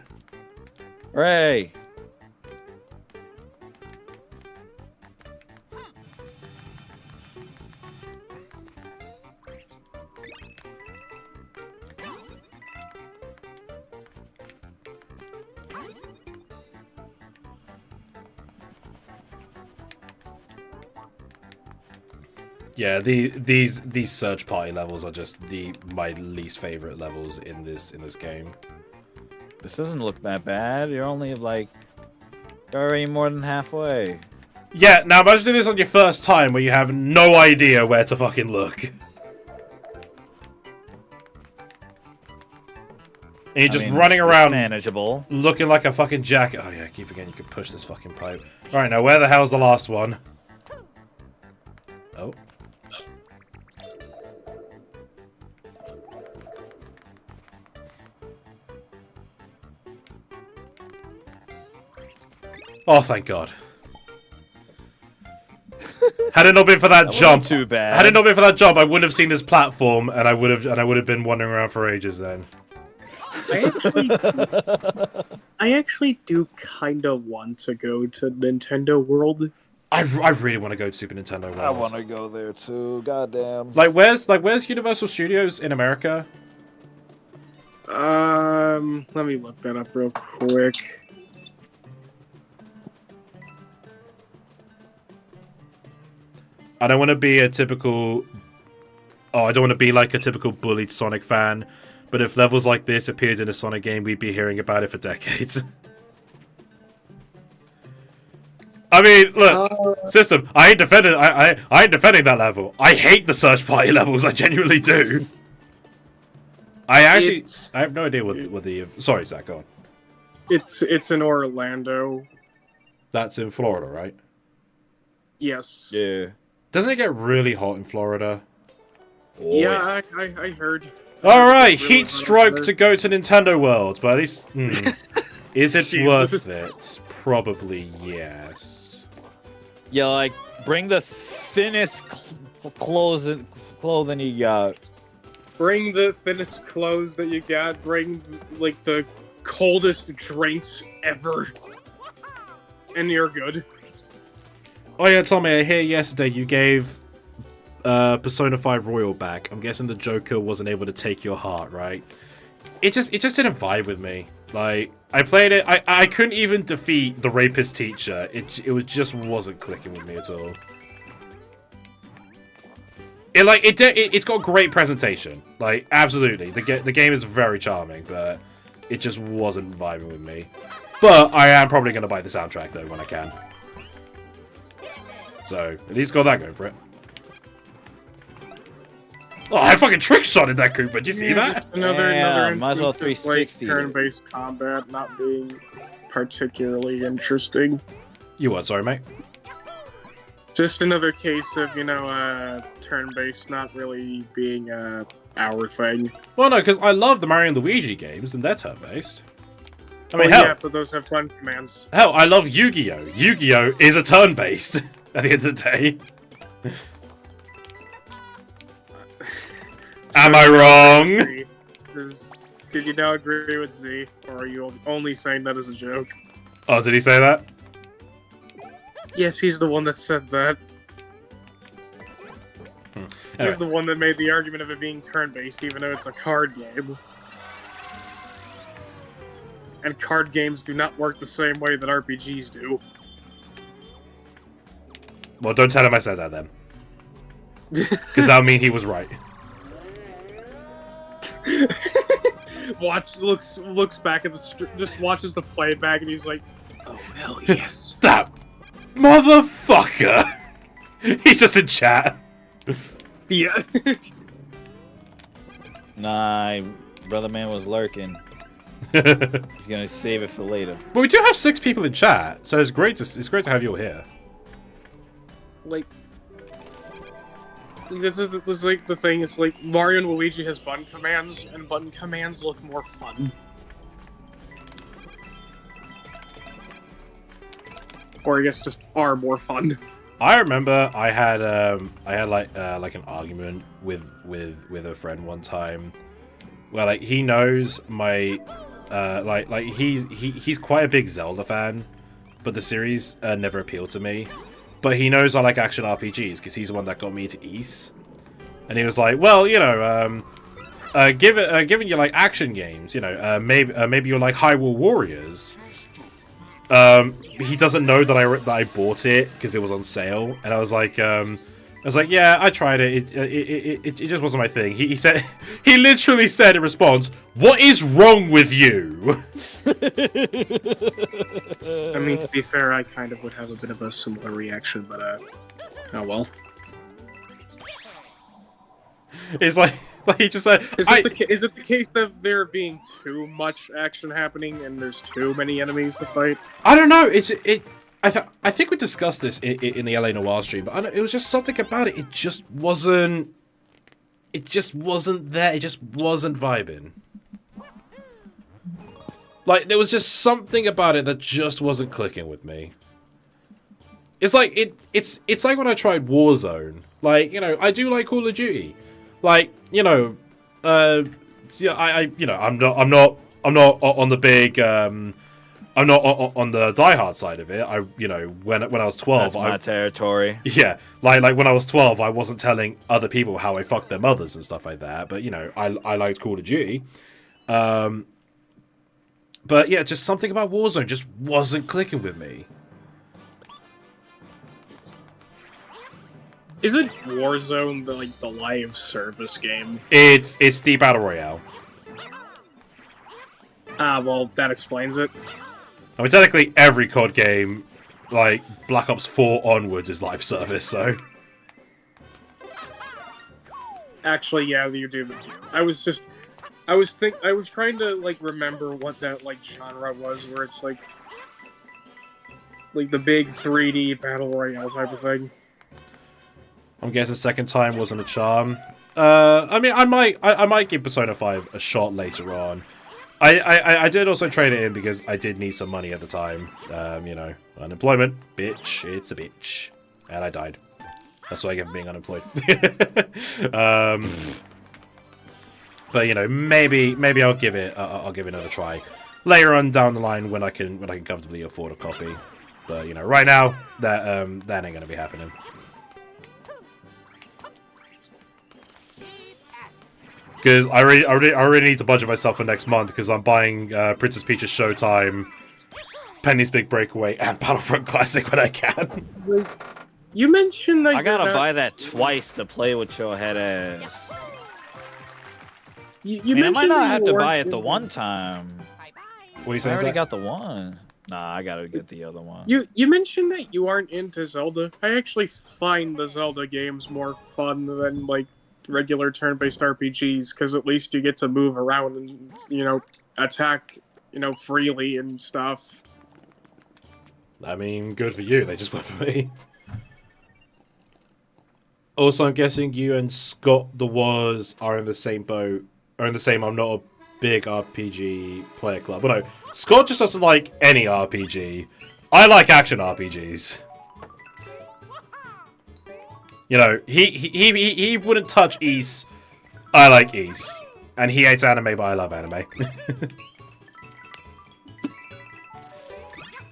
Hooray! Yeah, these search party levels are just my least favorite levels in this game. This doesn't look that bad. You're only like already more than halfway. Yeah, now imagine doing this on your first time where you have no idea where to fucking look. And you're just running it's around manageable. looking like a fucking jacket. Oh yeah, I keep forgetting you can push this fucking pipe. Alright, now where the hell's the last one? Oh. Oh, thank God. Had it not been for that jump, Too bad. had it not been for that jump, I wouldn't have seen this platform, and I would have been wandering around for ages then. I actually do kind of want to go to Nintendo World. I really want to go to Super Nintendo World. I want to go there too. Goddamn. Like, where's Universal Studios in America? Let me look that up real quick. I don't want to be a typical... Oh, I don't want to be like a typical bullied Sonic fan, but if levels like this appeared in a Sonic game, we'd be hearing about it for decades. I mean, look, system. I ain't defending. I ain't defending that level. I hate the search party levels. I genuinely do. I have no idea what the. Sorry, Zach. Go on. It's in Orlando. That's in Florida, right? Yes. Yeah. Doesn't it get really hot in Florida? Oh, Yeah, I heard. All right, Really heat stroke to go to Nintendo World, but at least is it Jesus. worth it? Probably yes. Yeah, like bring the thinnest clothing you got. Bring the thinnest clothes that you got. Bring like the coldest drinks ever, and you're good. Oh yeah, Tommy, I hear yesterday you gave Persona 5 Royal back. I'm guessing the Joker wasn't able to take your heart, right? It just didn't vibe with me. Like, I played it, I couldn't even defeat the rapist teacher. It just wasn't clicking with me at all. It's got great presentation. Like, absolutely. The game is very charming, but it just wasn't vibing with me. But I am probably going to buy the soundtrack, though, when I can. So, at least got that going for it. Oh, I fucking trick-shotted that Koopa. Did you see that? Just another instance might as well of, like, 360 it. turn-based combat not being particularly interesting. You what? Sorry, mate. Just another case of, turn-based not really being our thing. Well, no, because I love the Mario and Luigi games, and they're turn-based. I mean, Oh, hell, yeah, but those have fun commands. hell, I love Yu-Gi-Oh! Yu-Gi-Oh! Is a turn-based at the end of the day. Am I wrong? Did you now agree with Z, or are you only saying that as a joke? Oh, did he say that? Yes, he's the one that said that. Anyway. He's the one that made the argument of it being turn-based, even though it's a card game. And card games do not work the same way that RPGs do. Well, don't tell him I said that then. Because that'll mean he was right. looks back at just watches the playback, and he's like, "Oh hell yes!" That motherfucker! He's just in chat. Yeah. Nah, brother man was lurking. He's gonna save it for later. But we do have 6 people in chat, so it's great to have you all here. Like, this is like the thing. It's like Mario and Luigi has button commands, and button commands look more fun. Or I guess just are more fun. I remember I had like an argument with a friend one time, where like he knows my he's quite a big Zelda fan, but the series never appealed to me. But he knows I like action RPGs because he's the one that got me to Ys, and he was like, well, given you like action games, maybe you're like Hyrule Warriors. He doesn't know that I bought it because it was on sale, and I was like, yeah, I tried it. It just wasn't my thing. He said, he literally said in response, "What is wrong with you?" I mean, to be fair, I kind of would have a bit of a similar reaction, but oh well. It's like he just said, Is it the case of there being too much action happening and there's too many enemies to fight? I don't know. I think we discussed this in the LA Noir stream, but it was just something about it. It just wasn't there. It just wasn't vibing. Like, there was just something about it that just wasn't clicking with me. It's like it's like when I tried Warzone. Like, I do like Call of Duty. Like, yeah, I'm not on the big I'm not on the diehard side of it. When I was 12, That's my territory. Yeah, like when I was 12, I wasn't telling other people how I fucked their mothers and stuff like that. But I liked Call of Duty. But yeah, just something about Warzone just wasn't clicking with me. Isn't Warzone the live service game? It's the Battle Royale. Ah, well, that explains it. I mean, technically every COD game like Black Ops 4 onwards is live service. So Actually, yeah, you do. I was trying to like remember what that like genre was, where it's like the big 3D battle royale type of thing. I'm guessing second time wasn't a charm. I mean, I might give Persona 5 a shot later on. I did also trade it in because I did need some money at the time. You know, unemployment, bitch, it's a bitch, and I died. That's what I get for being unemployed. But you know, maybe I'll give it another try later on down the line when I can comfortably afford a copy. But you know, right now that ain't gonna be happening. Because I already need to budget myself for next month because I'm buying Princess Peach's Showtime, Penny's Big Breakaway, and Battlefront Classic when I can. You mentioned that I gotta buy that twice to play with your head ass. I might not have to buy it the one time. What are you I saying? already got the one. Nah, I gotta get the other one. You mentioned that you aren't into Zelda. I actually find the Zelda games more fun than like regular turn-based RPGs because at least you get to move around and attack freely and stuff. I mean, good for you. They just work for me. Also, I'm guessing you and Scott the Waz are in the same boat. Are in the same. I'm not a big RPG player club. But no, Scott just doesn't like any RPG. I like action RPGs. You know, he wouldn't touch Ys. I like Ys. And he hates anime, but I love anime.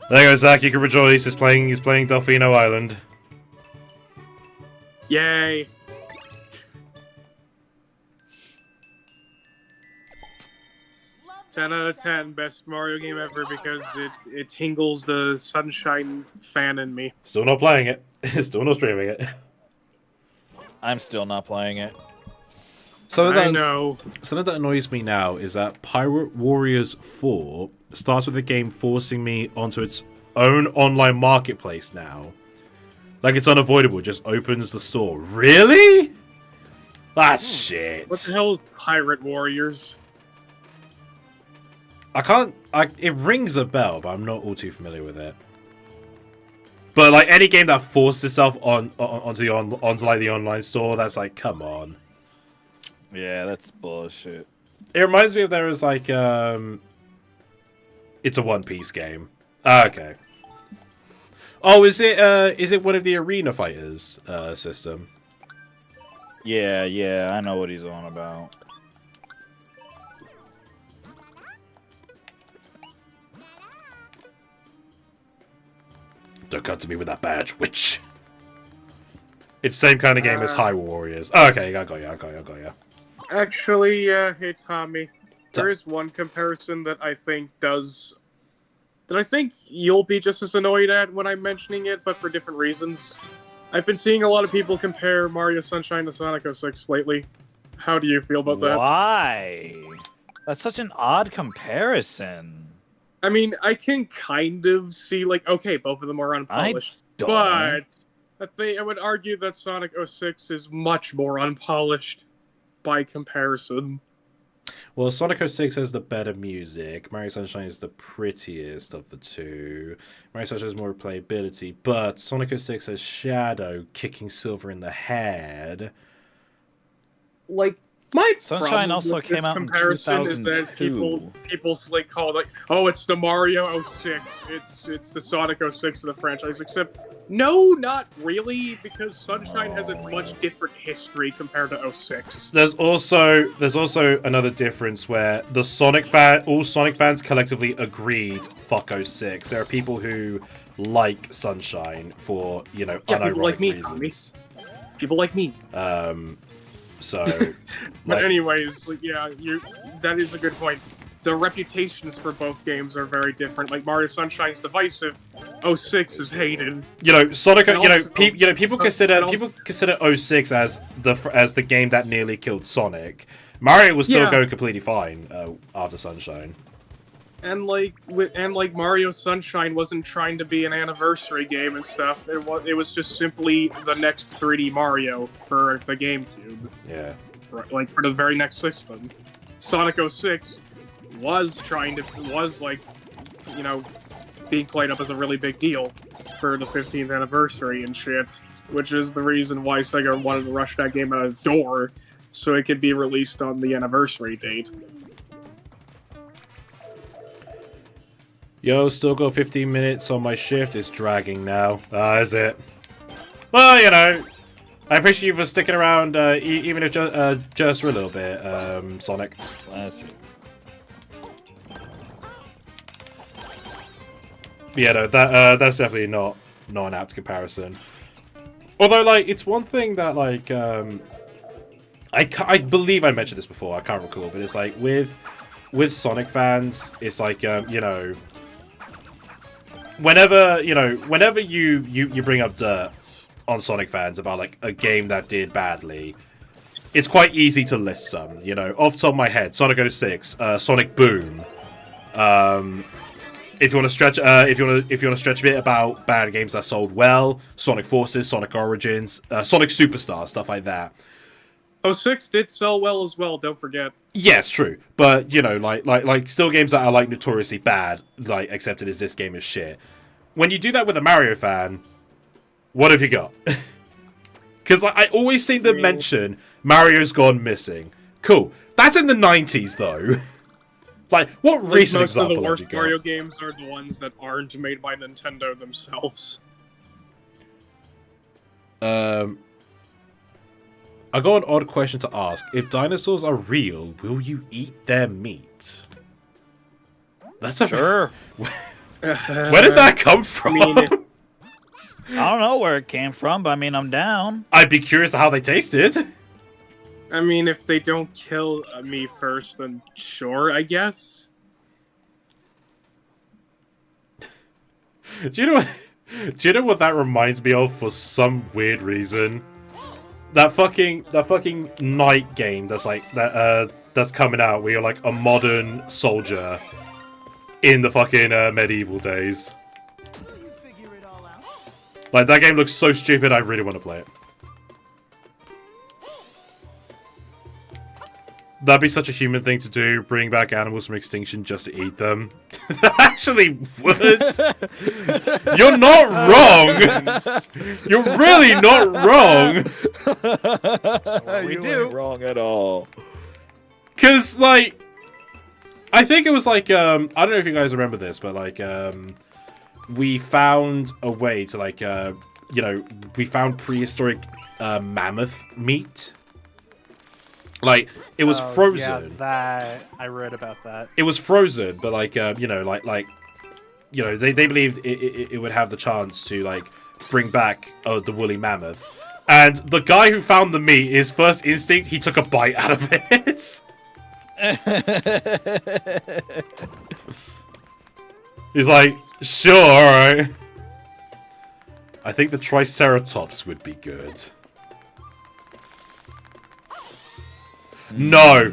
There you go, Zach. You can rejoice. He's playing Delfino Island. Yay! Ten out of 10, best Mario game ever because it tingles the Sunshine fan in me. Still not playing it. Still not streaming it. I'm still not playing it. I know. Something that annoys me now is that Pirate Warriors 4 starts with the game forcing me onto its own online marketplace now. Like it's unavoidable, it just opens the store. Really? That's shit. What the hell is Pirate Warriors? It rings a bell, but I'm not all too familiar with it. But like any game that forces itself onto like the online store, that's like, come on. Yeah, that's bullshit. It reminds me of there was like it's a One Piece game. Okay. Oh, is it one of the Arena Fighters system? Yeah, I know what he's on about. Don't come to me with that badge, witch. It's the same kind of game as Hyrule Warriors. Oh, okay, I got you. Actually, hey Tommy, there is one comparison that I think you'll be just as annoyed at when I'm mentioning it, but for different reasons. I've been seeing a lot of people compare Mario Sunshine to Sonic 06 lately. How do you feel about that? Why? That's such an odd comparison. I mean, I can kind of see, like, okay, both of them are unpolished, but I would argue that Sonic 06 is much more unpolished by comparison. Well, Sonic 06 has the better music. Mario Sunshine is the prettiest of the two. Mario Sunshine has more replayability, but Sonic 06 has Shadow kicking Silver in the head. Like, my Sunshine also with this came out in comparison is that 2002. people like call it like, oh, it's the Mario 06, it's the Sonic 06 of the franchise. Except, no, not really, because Sunshine has a much different history compared to 06. There's also another difference where all Sonic fans collectively agreed fuck 06. There are people who like Sunshine for unironic people like me, reasons. Tommy. People like me. So, but anyways, like, yeah, that is a good point. The reputations for both games are very different. Like Mario Sunshine's divisive, 06 is hated. Sonic. Also, people consider 06 as the game that nearly killed Sonic. Mario was still going completely fine after Sunshine. And like Mario Sunshine wasn't trying to be an anniversary game and stuff. It was just simply the next 3D Mario for the GameCube. Yeah. Like for the very next system. Sonic 06 was like, you know, being played up as a really big deal for the 15th anniversary and shit, which is the reason why Sega wanted to rush that game out of the door so it could be released on the anniversary date. Yo, still got 15 minutes on my shift. It's dragging now. Is it? Well, you know, I appreciate you for sticking around, even if just for a little bit, Sonic. Classic. Yeah, no, that's definitely not an apt comparison. Although, like, it's one thing that, like, I believe I mentioned this before. I can't recall, but it's like with Sonic fans, it's like, you know, whenever you bring up dirt on Sonic fans about like a game that did badly, it's quite easy to list some. You know, off the top of my head, Sonic 06, Sonic Boom. If you want to stretch, if you want to stretch a bit about bad games that sold well, Sonic Forces, Sonic Origins, Sonic Superstar, stuff like that. 06 did sell well as well, don't forget. Yes, true. But, you know, like still games that are, like, notoriously bad, like, accepted as this game is shit. When you do that with a Mario fan, what have you got? Because, like, I always see them mention Mario's gone missing. Cool. That's in the 90s, though. Like, what recent example have you got? Most of the worst Mario games are the ones that aren't made by Nintendo themselves. I got an odd question to ask. If dinosaurs are real, will you eat their meat? That's a... Sure. Where did that come from? I don't know where it came from, but I mean, I'm down. I'd be curious to how they tasted. I mean, if they don't kill me first, then sure, I guess. Do you know what that reminds me of for some weird reason? That fucking night game that's like that's coming out where you're like a modern soldier in the fucking medieval days. Like, that game looks so stupid, I really want to play it. That'd be such a human thing to do, bring back animals from extinction just to eat them. That actually would. You're not wrong. You're really not wrong. That's what we do. ain't wrong at all. Cause like, I think it was like I don't know if you guys remember this, but like we found a way to like you know, we found prehistoric mammoth meat. Like, it was frozen. Yeah, that I read about that. It was frozen, but like you know, like you know, they believed it would have the chance to like bring back the woolly mammoth. And the guy who found the meat, his first instinct, he took a bite out of it. He's like, sure, alright. I think the Triceratops would be good. No.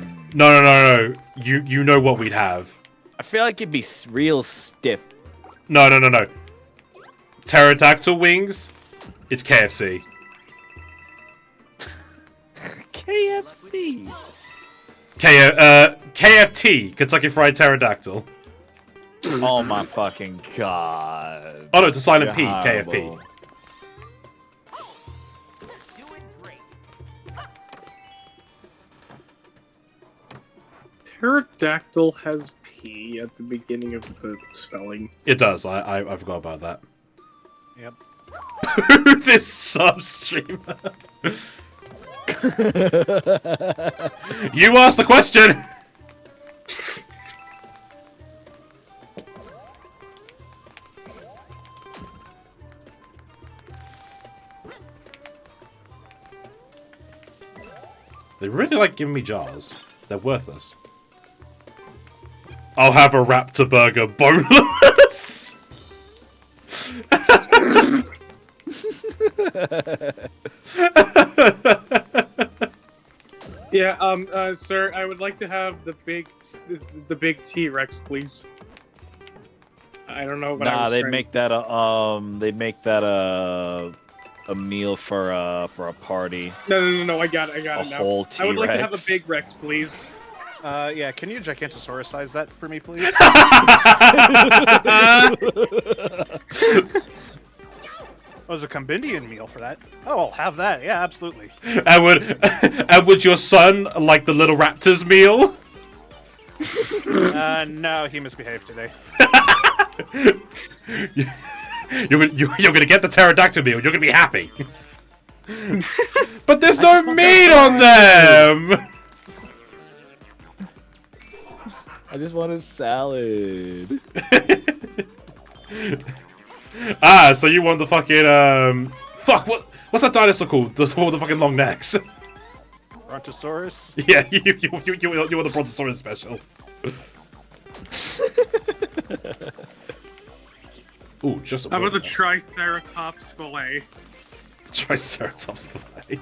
You know what we'd have. I feel like it'd be real stiff. No. Pterodactyl wings? It's KFC. KFC. KFT, Kentucky Fried Pterodactyl. Oh my fucking god. Oh no, it's a silent P, You're KFP. horrible. Pterodactyl has P at the beginning of the spelling. It does, I forgot about that. Yep. This sub-streamer. You asked the question! They really like giving me jars. They're worthless. I'll have a raptor burger boneless! Yeah, sir, I would like to have the big T-Rex, please. I don't know. But I Nah, was they trying- make that a meal for a party. No. I got it A now. whole I would like to have a T-Rex. big Rex, please. Yeah, can you Gigantosaurus-size that for me, please? Oh, there's a Combindian meal for that. Oh, I'll have that. Yeah, absolutely. And would your son like the little raptors meal? No, he misbehaved today. You're gonna get the pterodactyl meal. You're gonna be happy. But there's no meat on them. I just want a salad. So you want the fucking fuck, what's that dinosaur called? The one with the fucking long necks. Brontosaurus? Yeah, you want the Brontosaurus special. Ooh, just a How about the Triceratops fillet? Triceratops fillet.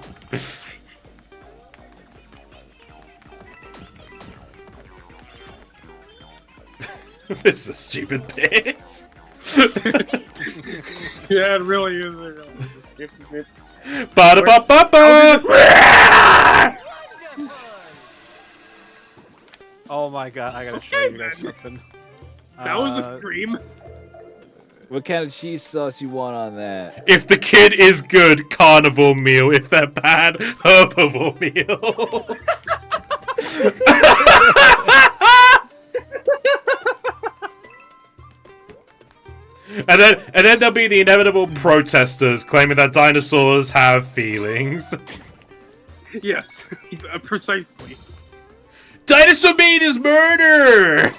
This is a stupid bit. Yeah, it really is. Ba-da-ba-ba-ba! Oh my god, I gotta show you guys something. That was a scream. What kind of cheese sauce you want on that? If the kid is good, carnivore meal. If they're bad, herbivore meal. And then there'll be the inevitable protesters claiming that dinosaurs have feelings. Yes, precisely. Dinosaur meat is murder!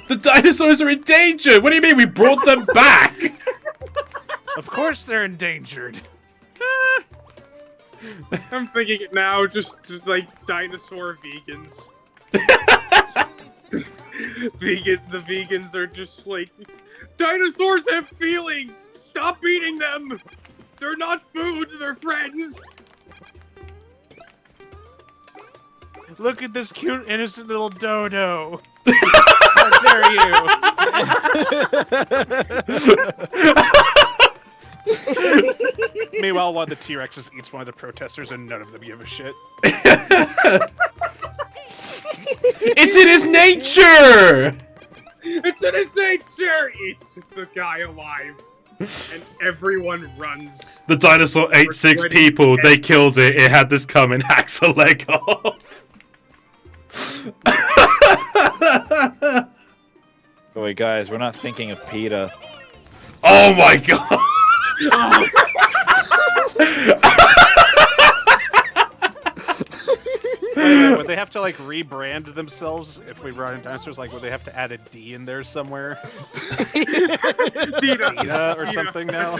The dinosaurs are endangered! What do you mean we brought them back? Of course they're endangered. I'm thinking it now, just like dinosaur vegans. The vegans are just like, dinosaurs have feelings! Stop eating them! They're not food, they're friends! Look at this cute, innocent little dodo. How dare you? Meanwhile, one of the T-Rexes eats one of the protesters and none of them give a shit. It's in his nature! It's in his nature! Eats the guy alive. And everyone runs. The dinosaur ate 6 people, they killed it, it had this come and hacks a leg off. Oh, wait, guys, we're not thinking of PETA. Oh my god! Would they have to like rebrand themselves if we brought in dinosaurs? Like, would they have to add a D in there somewhere? Dina or something now?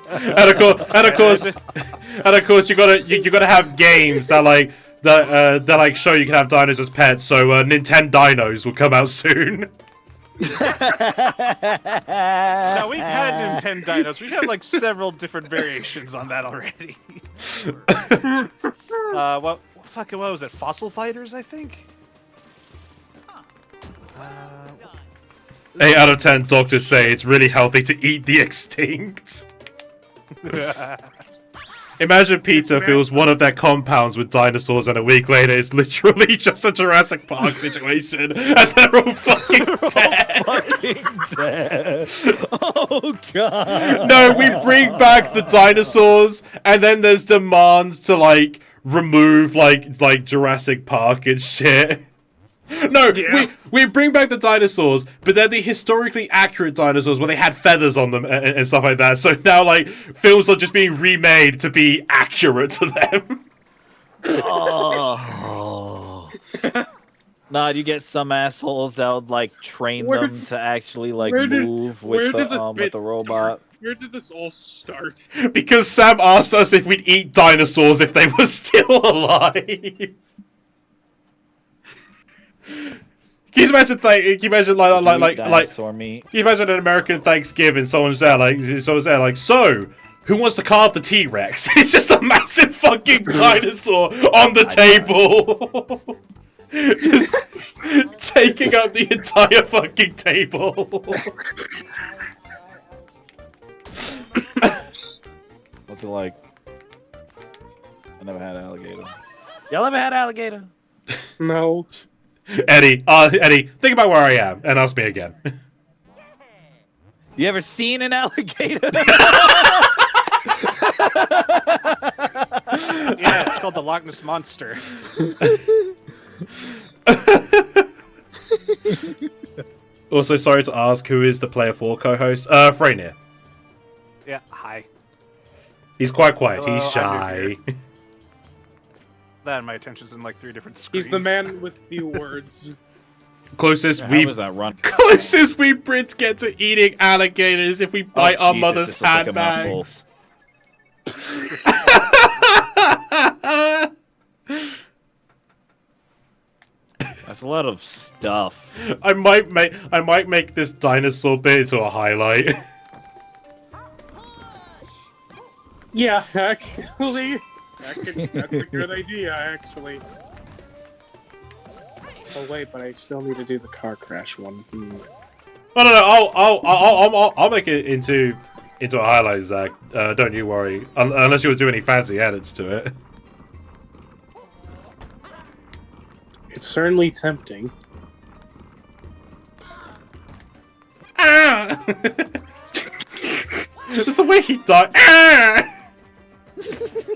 And of course, you gotta have games that like that show you can have dinos as pets. So Nintendo Dinos will come out soon. No, we've had Nintendo Dinos. We've had like several different variations on that already. What was it? Fossil Fighters, I think? 8 out of 10 doctors say it's really healthy to eat the extinct. Imagine Peter fills one of their compounds with dinosaurs and a week later it's literally just a Jurassic Park situation and they're all fucking dead. Oh, God. No, we bring back the dinosaurs and then there's demands to like remove like Jurassic Park and shit. No, Yeah. we bring back the dinosaurs, but they're the historically accurate dinosaurs where they had feathers on them and stuff like that. So now, like, films are just being remade to be accurate to them. Oh. Nah, you get some assholes that would, like, train Where- them to actually, like, where did- move where with did this the bit robot. start? Where did this all start? Because Sam asked us if we'd eat dinosaurs if they were still alive. Can you imagine? Can you imagine like Dinosaur meat. Can you imagine an American Thanksgiving? Someone's there like, so who wants to carve the T-Rex? It's just a massive fucking dinosaur on the table. Just taking up the entire fucking table. What's it like? I never had alligator. Y'all ever had alligator? No. Eddie, think about where I am and ask me again. You ever seen an alligator? Yeah, it's called the Loch Ness Monster. Also, sorry to ask, who is the Player 4 co-host? Freynear. Yeah, hi. He's quite quiet. Hello, He's I'm shy. That and my attention's in like 3 different screens. He's the man with few words. Closest How we was that run? closest we Brits get to eating alligators if we bite our Jesus, mother's this looks like a mouthful. handbags. That's a lot of stuff. I might make this dinosaur bit into a highlight. Yeah, actually, that's a good idea. Actually. Oh wait, but I still need to do the car crash one. Oh no, I'll make it into a highlight, Zach. Don't you worry. Unless you want to do any fancy edits to it. It's certainly tempting. Ah! It's the way he died. Ah!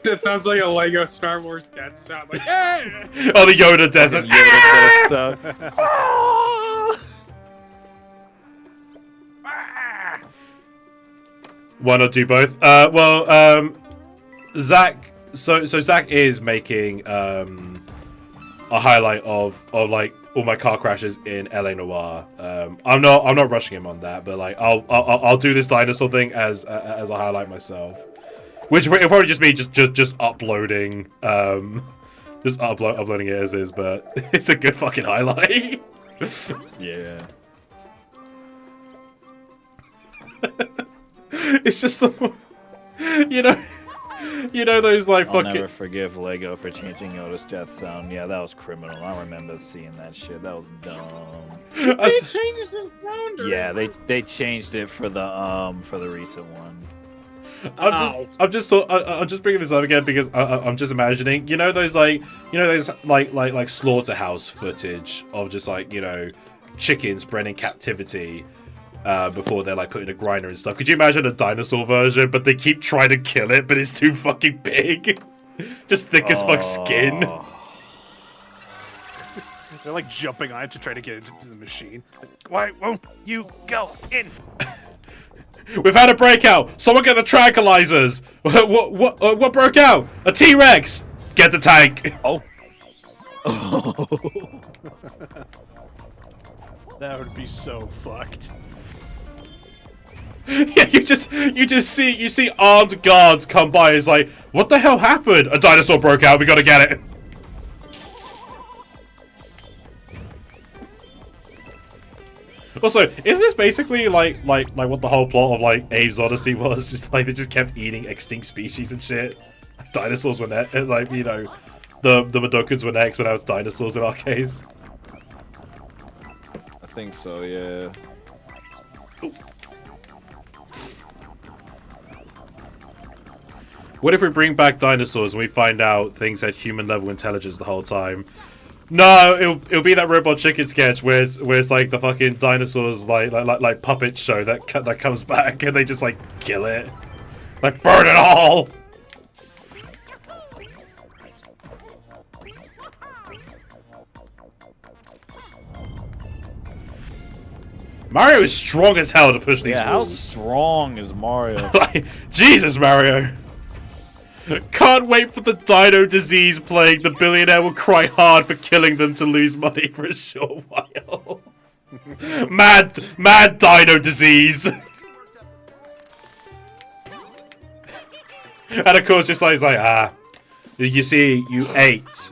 That sounds like a Lego Star Wars death sound. Like, hey! Oh, the Yoda desert. Why not do both? Zach. So Zach is making a highlight of like all my car crashes in LA Noire. I'm not rushing him on that, but like I'll do this dinosaur thing as a highlight myself. Which it'll probably just be just uploading, uploading it as is, but it's a good fucking highlight. Yeah. It's just the, you know those like I'll fucking. never forgive Lego for changing Yoda's death sound. Yeah, that was criminal. I remember seeing that shit. That was dumb. They changed the sound. Yeah, they changed it for the recent one. I'm just bringing this up again because I'm just imagining, those like slaughterhouse footage of just like, chickens bred in captivity before they're like put in a grinder and stuff. Could you imagine a dinosaur version, but they keep trying to kill it, but it's too fucking big, just thick as fuck skin. They're like jumping on it to try to get into the machine. Why won't you go in? We've had a breakout. Someone get the tranquilizers. What broke out? A T-Rex. Get the tank. Oh. That would be so fucked. Yeah, you just see armed guards come by. It's like, what the hell happened? A dinosaur broke out. We gotta get it. Also, isn't this basically like what the whole plot of like Abe's Odyssey was? Just like they just kept eating extinct species and shit. Dinosaurs were next, like the Modokans were next, but now it's dinosaurs in our case. I think so, yeah. What if we bring back dinosaurs and we find out things had human level intelligence the whole time? No, it'll be that Robot Chicken sketch where it's like the fucking dinosaurs like puppet show that comes back and they just like kill it, like burn it all. Mario is strong as hell to push these Yeah, how walls. strong is Mario? Like, Jesus, Mario. Can't wait for the dino disease plague. The billionaire will cry hard for killing them to lose money for a short while. mad dino disease. And of course, just like, you see, you ate.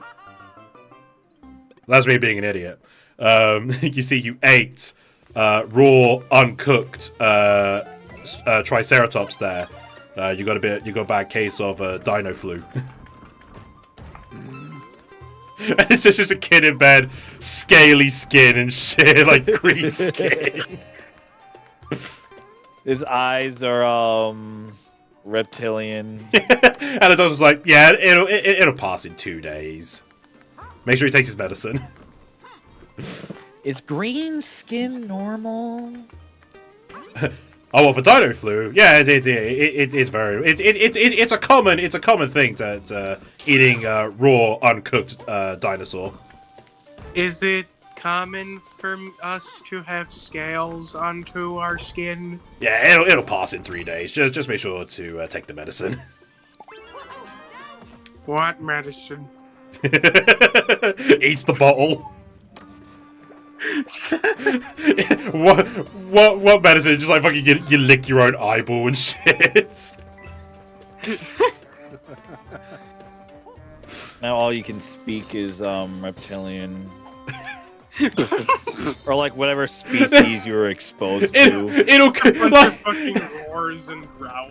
That's me being an idiot. You see, you ate raw, uncooked Triceratops there. You got a bad case of dino flu. And it's just a kid in bed, scaly skin and shit, like green skin. His eyes are reptilian. And the doctor's like, yeah, it'll pass in 2 days. Make sure he takes his medicine. Is green skin normal? Oh, well, for dino flu, yeah, it's very it's a common thing to eating raw uncooked dinosaur. Is it common for us to have scales onto our skin? Yeah, it'll pass in 3 days. Just make sure to take the medicine. What medicine? Eats the bottle. what medicine? Just like fucking you lick your own eyeball and shit. Now all you can speak is reptilian. Or like whatever species you were exposed to. It'll Bunch of fucking roars and growls.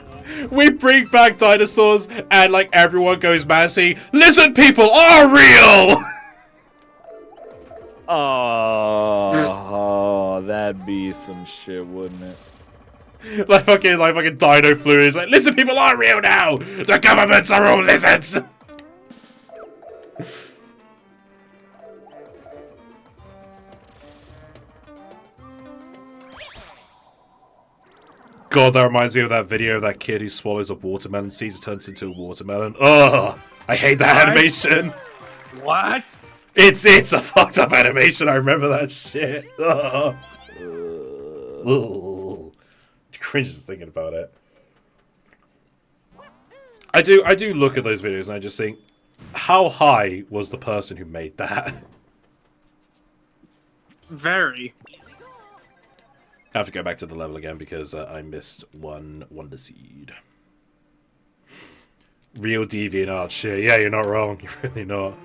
we bring back dinosaurs and like everyone goes mad saying, lizard people are real. Oh, that'd be some shit, wouldn't it? like fucking dino flu is like, lizard people are real now. The governments are all lizards. God, that reminds me of that video of that kid who swallows a watermelon seeds and turns into a watermelon. Ugh, I hate that animation. What? It's a fucked up animation. I remember that shit. Ugh. Ugh. Cringe just thinking about it. I do look at those videos and I just think, how high was the person who made that? Very. I have to go back to the level again because I missed one Wonder Seed. Real DeviantArt shit. Yeah, you're not wrong. You're really not.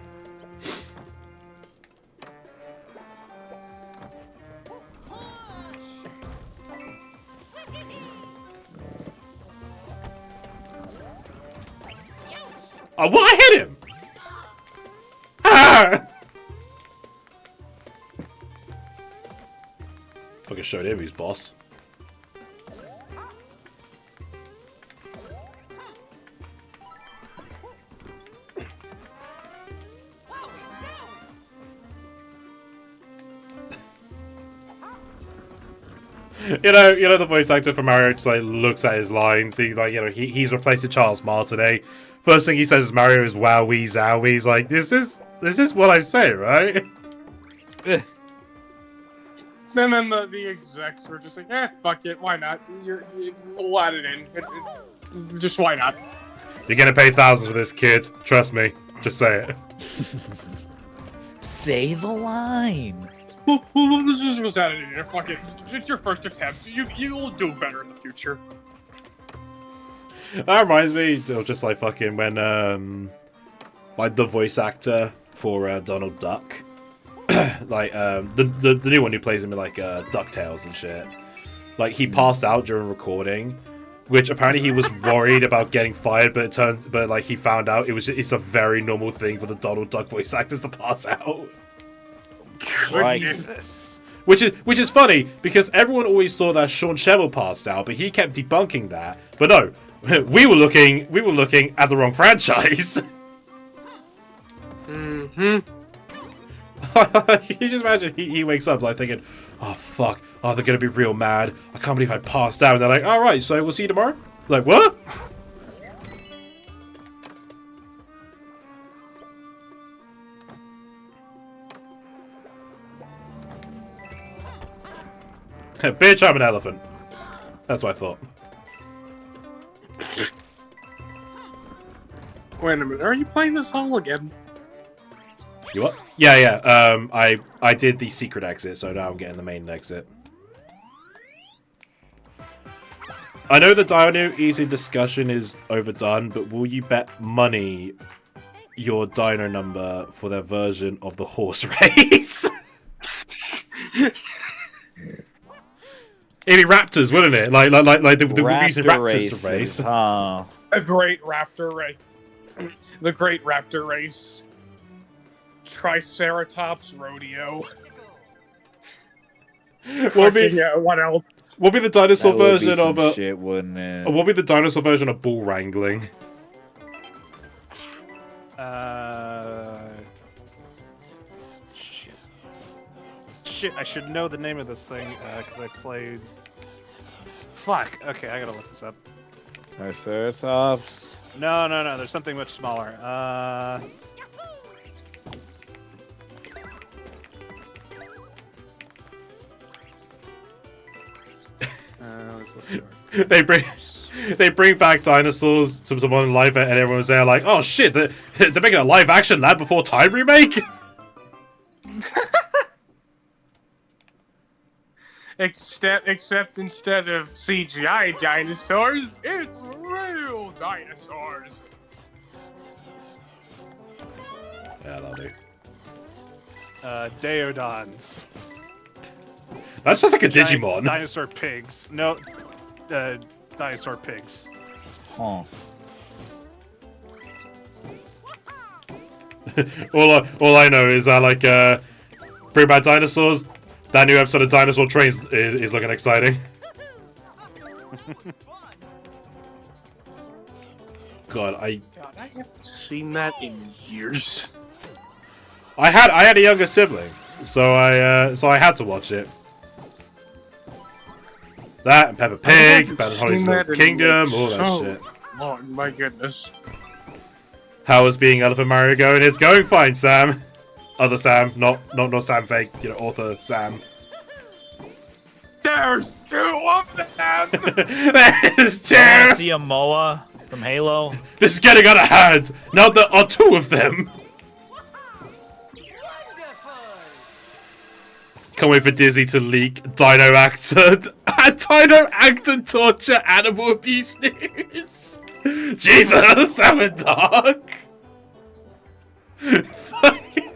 Oh, what? I hit him! Ah! Fucking showed him who's boss. You know the voice actor for Mario just like looks at his lines. He like he's replacing Charles Martinet. First thing he says is Mario is wowee zowie. He's like, this is what I say, right? And then the execs were just like, fuck it, why not? We'll add it in. Just why not? You're gonna pay thousands for this, kid. Trust me. Just say it. Say the line. Well, this just was added in here. Fuck it. It's your first attempt. You'll do better in the future. That reminds me of just like fucking when like the voice actor for Donald Duck, like the new one who plays him in like DuckTales and shit. Like he passed out during recording, which apparently he was worried about getting fired, but like he found out it's a very normal thing for the Donald Duck voice actors to pass out. Jesus. Which is funny because everyone always thought that Sean Shemmel passed out, but he kept debunking that. But no, we were looking at the wrong franchise. Mm-hmm. You just imagine he wakes up like thinking, oh fuck, oh they're gonna be real mad. I can't believe I passed out. And they're like, all right, so we'll see you tomorrow. Like what? Bitch, I'm an elephant. That's what I thought. Wait a minute, are you playing this all again? You what? Yeah. I did the secret exit, so now I'm getting the main exit. I know the Dino Easy discussion is overdone, but will you bet money your Dino number for their version of the horse race? It'd be raptors, wouldn't it? Like they were using raptors to race. Huh. A great raptor race. The great raptor race. Triceratops rodeo. We'll be Yeah, what else? we'll be the dinosaur That would be version some of shit, wouldn't it? we'll be the dinosaur version of bull wrangling. Shit. Shit, I should know the name of this thing, because I played... Fuck! Okay, I gotta look this up. Triceratops. No, there's something much smaller. Let's do it. They bring back dinosaurs to someone live, and everyone's there like, oh shit, they're making a live action Land Before Time remake. Except instead of CGI dinosaurs, it's real dinosaurs. Yeah, that'll do. Deodons. That's just like a Giant Digimon. Dinosaur pigs. No, dinosaur pigs. Huh. all I know is that like bring back dinosaurs. That new episode of Dinosaur Trains is looking exciting. God, I haven't seen that in years. I had a younger sibling, so I had to watch it. That and Peppa Pig, Battle Holly's Little Kingdom, all that shit. Oh my goodness. How is being Elephant Mario going? It's going fine, Sam. Other Sam, not Sam fake, author Sam. There's two of them! There's two! See a Moa from Halo? This is getting out of hand! Now there are two of them! Can't wait for Disney to leak Dino Actor torture animal abuse news! Jesus, that went dark! Fucking,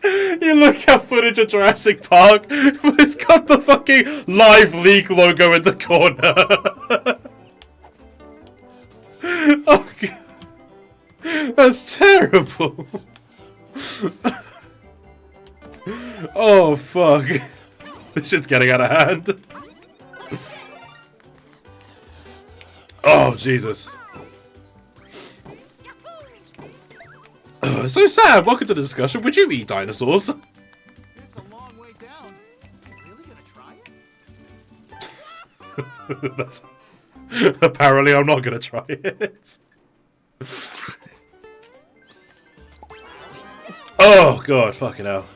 you look at footage of Jurassic Park, but it's got the fucking live leak logo in the corner. Oh god. That's terrible. Oh fuck. This shit's getting out of hand. Oh Jesus. So Sam, welcome to the discussion. Would you eat dinosaurs? It's a long way down. Really gonna try it? That's apparently I'm not gonna try it. Oh god, fucking hell.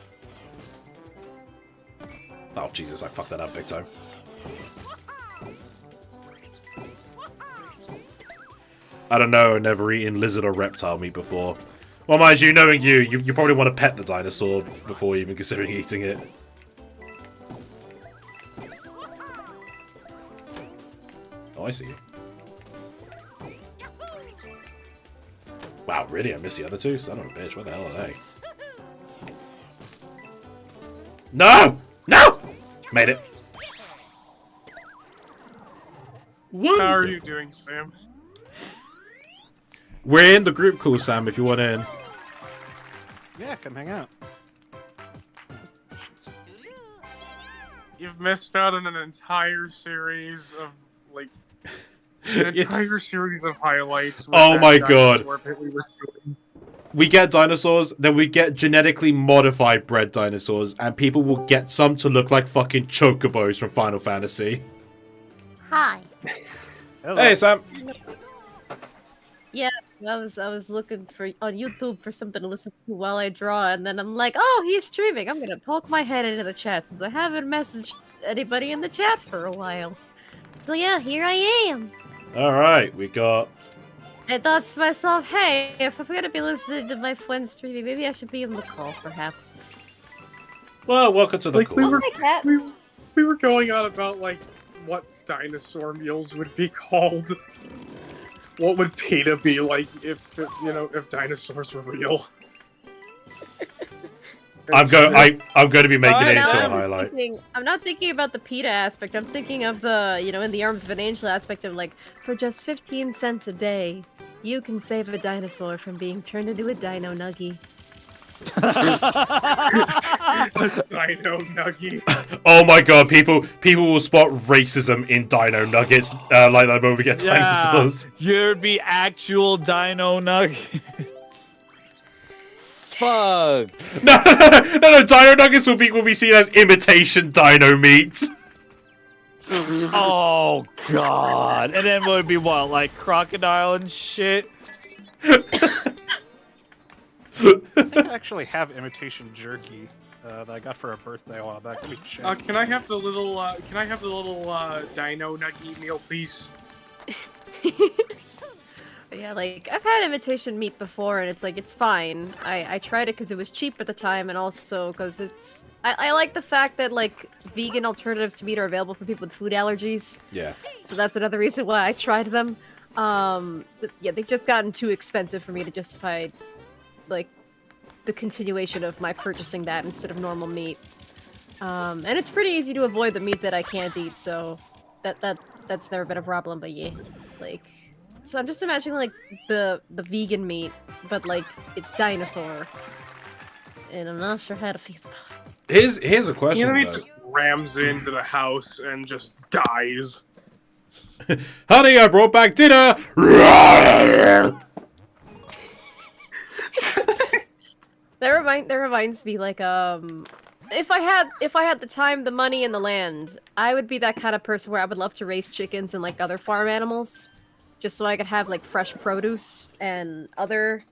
Oh Jesus, I fucked that up big time. I don't know, never eaten lizard or reptile meat before. Well, mind you, knowing you probably want to pet the dinosaur before even considering eating it. Oh, I see you. Wow, really? I missed the other two? Son of a bitch, where the hell are they? No! No! Made it. Wonderful. How are you doing, Sam? We're in the group call, Sam, if you want in. Yeah, come hang out. You've missed out on an entire series of, like, an entire series of highlights. with Oh that my god. dinosaur pit we were doing. We get dinosaurs, then we get genetically modified bred dinosaurs, and people will get some to look like fucking chocobos from Final Fantasy. Hi. Hello. Hey, Sam. Yeah, I was looking for on YouTube for something to listen to while I draw, and then I'm like, oh, he's streaming. I'm gonna poke my head into the chat since I haven't messaged anybody in the chat for a while. So yeah, here I am. Alright, we got... I thought to myself, hey, if I'm gonna be listening to my friends streaming, maybe I should be in the call, perhaps. Well, welcome to the Like, call. we were- Oh, hi, Cat. We were going on about, like, what dinosaur meals would be called. What would PETA be like if dinosaurs were real? I'm going to be making it Now into a I'm just highlight. I'm not thinking about the PETA aspect. I'm thinking of the, in the arms of an angel aspect of, like, for just 15 cents a day, You can save a dinosaur from being turned into a dino nuggie. Dino Nuggie. Oh my god, people will spot racism in Dino Nuggets like that when we get dinosaurs. You'd be actual dino nuggets. Fuck. No, Dino Nuggets will be seen as imitation dino meat. Oh god. And then would it be what, like crocodile and shit? I think I actually have imitation jerky that I got for a birthday a while back. Let me check. Can I have the little Dino Nuggie meal, please? Yeah, like, I've had imitation meat before, and it's fine. I tried it because it was cheap at the time, and also because it's... I like the fact that, like, vegan alternatives to meat are available for people with food allergies. Yeah. So that's another reason why I tried them. But yeah, they've just gotten too expensive for me to justify, like, the continuation of my purchasing that instead of normal meat. And it's pretty easy to avoid the meat that I can't eat, so that's never been a problem, but yeah. Like, so I'm just imagining, like, the vegan meat, but, like, it's dinosaur. And I'm not sure how to feel about it. Here's a question, You know, he though. just rams into the house and just dies. Honey, I brought back dinner! That reminds me, like, if I had the time, the money, and the land, I would be that kind of person where I would love to raise chickens and, like, other farm animals, just so I could have, like, fresh produce and other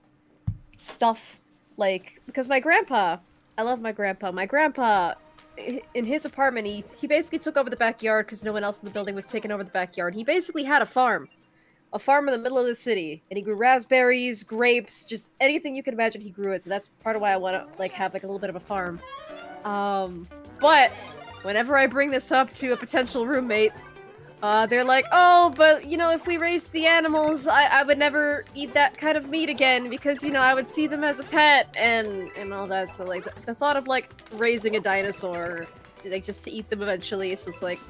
stuff, like, because my grandpa, I love my grandpa. My grandpa, in his apartment, he basically took over the backyard because no one else in the building was taking over the backyard. He basically had a farm in the middle of the city, and he grew raspberries, grapes, just anything you can imagine he grew it. So that's part of why I want to, like, have, like, a little bit of a farm. But whenever I bring this up to a potential roommate, they're like, oh, but, you know, if we raised the animals, I would never eat that kind of meat again, because, you know, I would see them as a pet, and all that, so, like, the thought of, like, raising a dinosaur, like, just to eat them eventually, it's just like,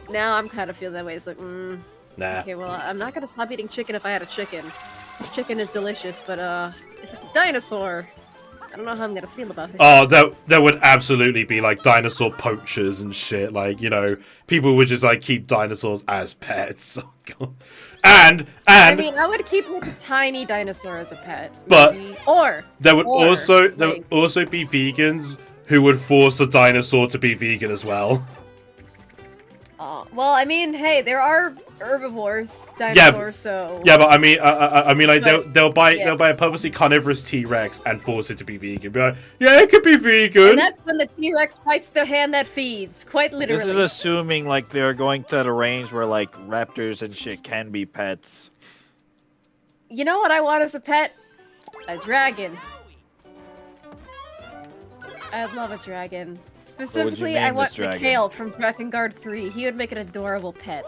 now I'm kind of feeling that way, it's like, Nah. okay, well, I'm not gonna stop eating chicken if I had a chicken. Chicken is delicious, but, if it's a dinosaur, I don't know how I'm gonna feel about it. Oh, there would absolutely be, like, dinosaur poachers and shit. Like, you know, people would just, like, keep dinosaurs as pets. Oh, God. And I mean, I would keep, like, a tiny dinosaur as a pet. But maybe. Or there would or, also like, be vegans who would force a dinosaur to be vegan as well. well, I mean, hey, there are herbivores, dinosaurs, so... Yeah, but I mean, like, But, they'll buy a purposely carnivorous T-Rex and force it to be vegan. Be like, yeah, it could be vegan. And that's when the T-Rex bites the hand that feeds, quite literally. This is assuming, like, they're going to the range where, like, raptors and shit can be pets. You know what I want as a pet? A dragon. I love a dragon. Specifically, I name want this dragon? Mikhail from Drakengard 3. He would make an adorable pet.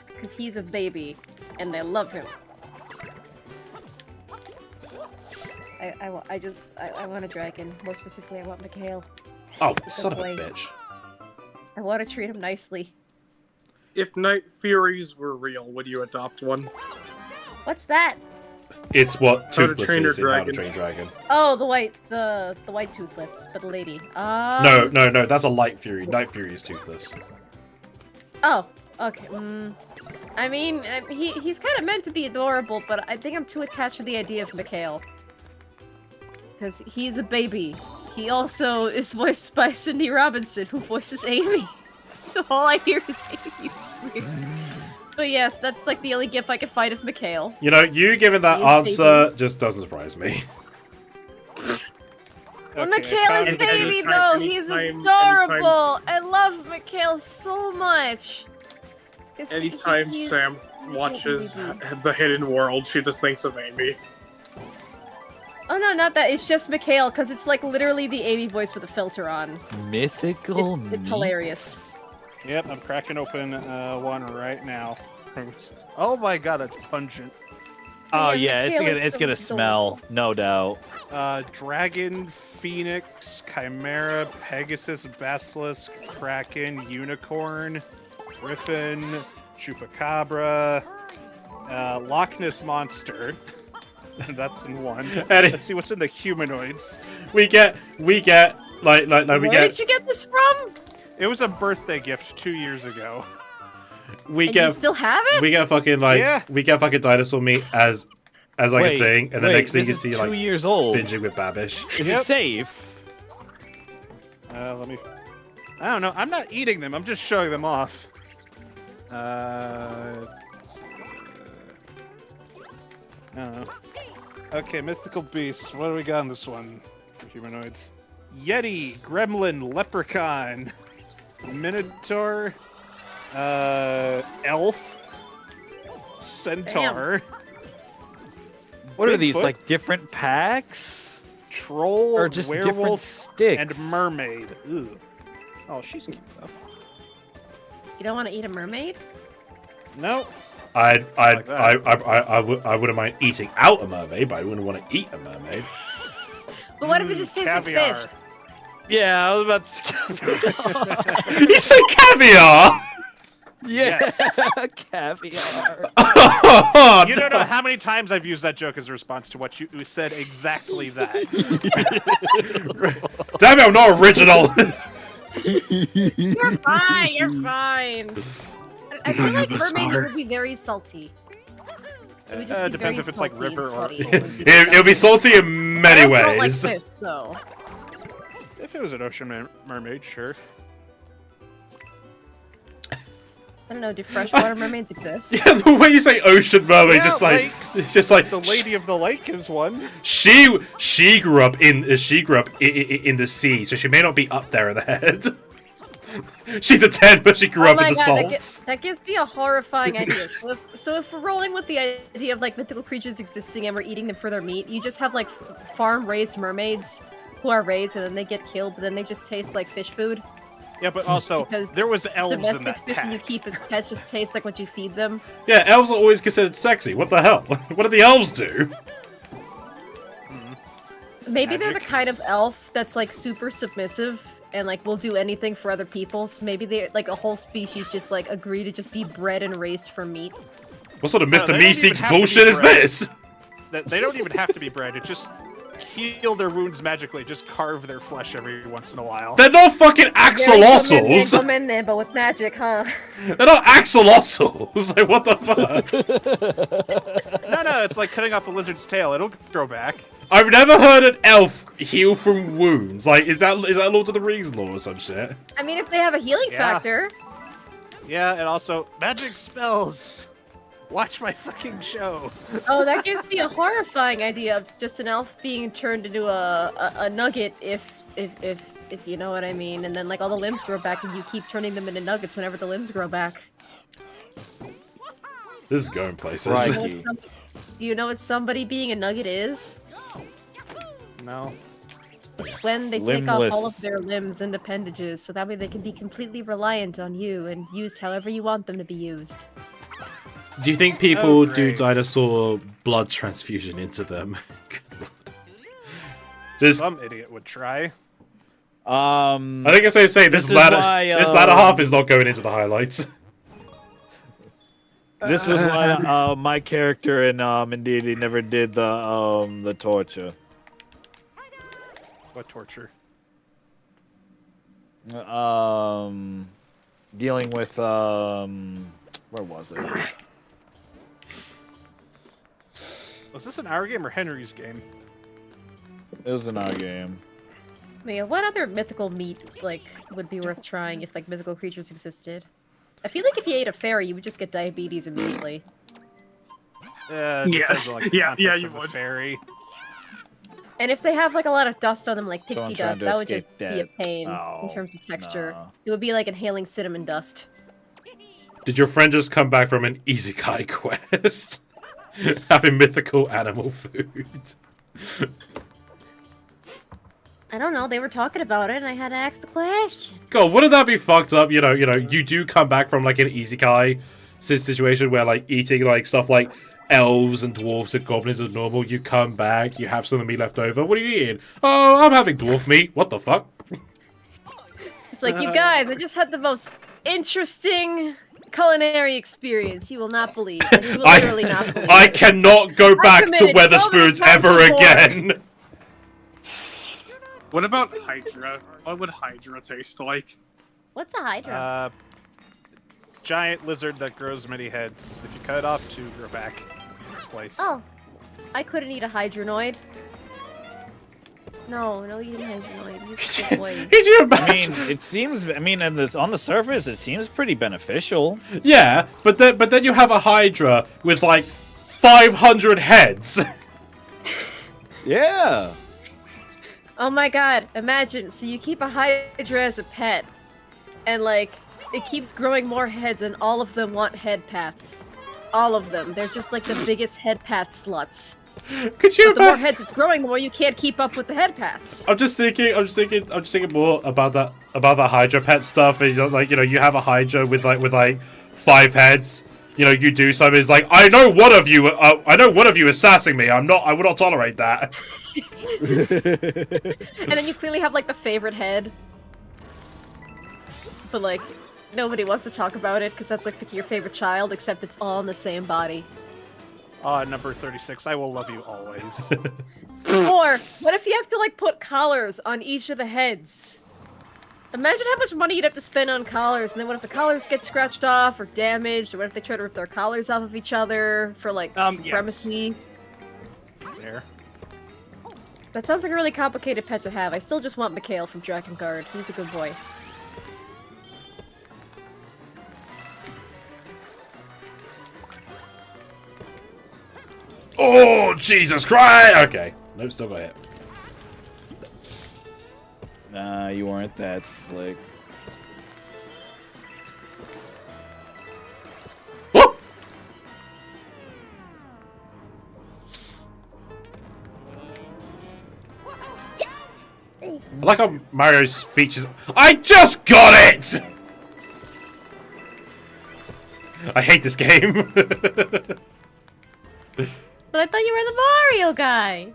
Because he's a baby, and I love him. I want a dragon. More specifically, I want Mikhail. Oh, He's a son of a boy. bitch. I want to treat him nicely. If Night Furies were real, would you adopt one? What's that? It's what How to Toothless Train Your is in How to Dragon. Train Dragon. Oh, the white toothless, but the lady. No, that's a Light Fury. Night Fury is Toothless. Oh, okay. I mean, he's kind of meant to be adorable, but I think I'm too attached to the idea of Mikhail. Because he's a baby. He also is voiced by Cindy Robinson, who voices Amy. So all I hear is Amy, which is weird. But yes, that's like the only gif I can find of Mikhail. You know, you giving that He's answer just doesn't surprise me. Well, Okay, Mikhail is found- baby anytime- though. He's anytime- adorable. I love Mikhail so much. 'Cause Anytime he's- Sam he's a watches baby. The Hidden World, she just thinks of Amy. Oh no, not that. It's just Mikhail, because it's like literally the Amy voice with a filter on. Mythical It's hilarious. Yep, I'm cracking open one right now. Oh my god, that's pungent. Oh Yeah, yeah, Mikhail it's is gonna so smell, no doubt. Dragon, Phoenix, Chimera, Pegasus, Basilisk, Kraken, Unicorn, Griffin, Chupacabra, Loch Ness Monster. That's in one. And Let's see what's in the humanoids. we get like we Where get did you get this from? It was a birthday gift 2 years ago. we And get you still have it? we get fucking like Yeah. we get fucking dinosaur meat as like a thing, and the next thing you this see is like 2 years old. binging with Babish. Is Yep. it safe? Let me. I don't know. I'm not eating them. I'm just showing them off. I don't know. Okay, mythical beasts. What do we got on this one for humanoids? Yeti, gremlin, leprechaun, minotaur, elf, centaur, What are these, Bigfoot, like different packs? troll, Or just different werewolf, sticks? and mermaid. Ugh. Oh, she's cute though. You don't want to eat a mermaid? No. I Like that. wouldn't mind eating out a mermaid, but I wouldn't want to eat a mermaid. But what if it just tastes like caviar. fish? Yeah, I was about to. You said caviar. Yes. Caviar. You don't know how many times I've used that joke as a response to what you said exactly that. Damn it, I'm not original. You're fine. You're fine. I feel None like of us mermaid are. would be very salty. It would just be Depends very if it's like salty and river or sweaty. It'll be salty in many I also don't like ways. fish, though. If it was an ocean mermaid, sure. I don't know. Do freshwater mermaids exist? Yeah, the way you say ocean mermaid, Yeah, just like lakes. it's just like The Lady of the Lake is one. she grew up in the sea, so she may not be up there in the head. She's a 10, but she grew Oh up my in the god, salts. that gives me a horrifying idea. So if we're rolling with the idea of like mythical creatures existing and we're eating them for their meat, you just have like farm-raised mermaids who are raised and then they get killed, but then they just taste like fish food. Yeah, but also Because there was elves in Domestic that fish that you pack. keep as pets just taste like what you feed them. Yeah, elves are always considered sexy. What the hell? What do the elves do? Maybe they're the Magic. kind of elf that's like super submissive and like will do anything for other people. So maybe they like a whole species just like agree to just be bred and raised for meat. What sort of No, Mr. they don't Meeseeks even have to be bullshit is bred. this? That they don't even have to be bred. It just heal their wounds magically. Just carve their flesh every once in a while. They're not fucking axolotls. Come in there, but with magic, huh? They're not axolotls. Like, what the fuck? No, it's like cutting off a lizard's tail. It'll grow back. I've never heard an elf heal from wounds. Like, is that Lord of the Rings lore or some shit? I mean, if they have a healing Yeah. factor. Yeah, and also magic spells. Watch my fucking show. Oh, that gives me a horrifying idea of just an elf being turned into a nugget if you know what I mean. And then like all the limbs grow back and you keep turning them into nuggets whenever the limbs grow back. This is going places. Right. Do you know what somebody being a nugget is? No. It's when they take off all of Limbless. their limbs and appendages, so that way they can be completely reliant on you and used however you want them to be used. Do you think people Oh, do great. dinosaur blood transfusion into them? This, I Some idiot would try. think it's safe to say this This is latter why, this latter half is not going into the highlights. This was why my character in Indeed he never did the torture. What torture? Dealing with where was it? Was this an our game or Henry's game? It was in our game. Man, what other mythical meat like would be worth trying if like mythical creatures existed? I feel like if you ate a fairy, you would just get diabetes immediately. Yeah, Yeah, you of the would. fairy. And if they have like a lot of dust on them, like pixie Someone trying dust, to that would escape just be a death. pain Oh, in terms of texture. no. It would be like inhaling cinnamon dust. Did your friend just come back from an isekai quest? Having mythical animal food. I don't know. They were talking about it, and I had to ask the question. God, wouldn't that be fucked up? You know, you do come back from like an isekai situation where like eating like stuff like elves and dwarves and goblins is normal. You come back, you have some of the meat left over. What are you eating? Oh, I'm having dwarf meat. What the fuck? It's like, you guys, I just had the most interesting culinary experience you will not believe. And you will literally not believe. I cannot go back to committed so many Weatherspoons times ever before. again. What about Hydra? What would Hydra taste like? What's a Hydra? Giant lizard that grows many heads. If you cut it off, 2 grow back in its place. Oh, I couldn't eat a Hydronoid. No, no eating Hydronoid. He's a good boy. Could you I imagine? mean, it seems. I mean, and it's on the surface, it seems pretty beneficial. Yeah, but then you have a Hydra with like 500 heads. Yeah. Oh my god, imagine. So you keep a Hydra as a pet, and like, it keeps growing more heads, and all of them want head pats. All of them. They're just like the biggest head pat sluts. Could you But the more imagine? heads it's growing, the more you can't keep up with the head pats. I'm just thinking more about the Hydra pet stuff. And, you have a Hydra with like 5 heads. You do something. It's like, I know one of you is sassing me. I will not tolerate that. And then you clearly have like the favorite head. But like, nobody wants to talk about it because that's like picking your favorite child, except it's all in the same body. Number 36. I will love you always. Or, what if you have to like put collars on each of the heads? Imagine how much money you'd have to spend on collars, and then what if the collars get scratched off or damaged, or what if they try to rip their collars off of each other for like supremacy? There. That sounds like a really complicated pet to have. I still just want Mikhail from Dragon Guard. He's a good boy. Oh, Jesus Christ! Okay. Nope, still got hit. Nah, you weren't that slick. Whoop! I like how Mario's speech is. I just got it! I hate this game. But I thought you were the Mario guy!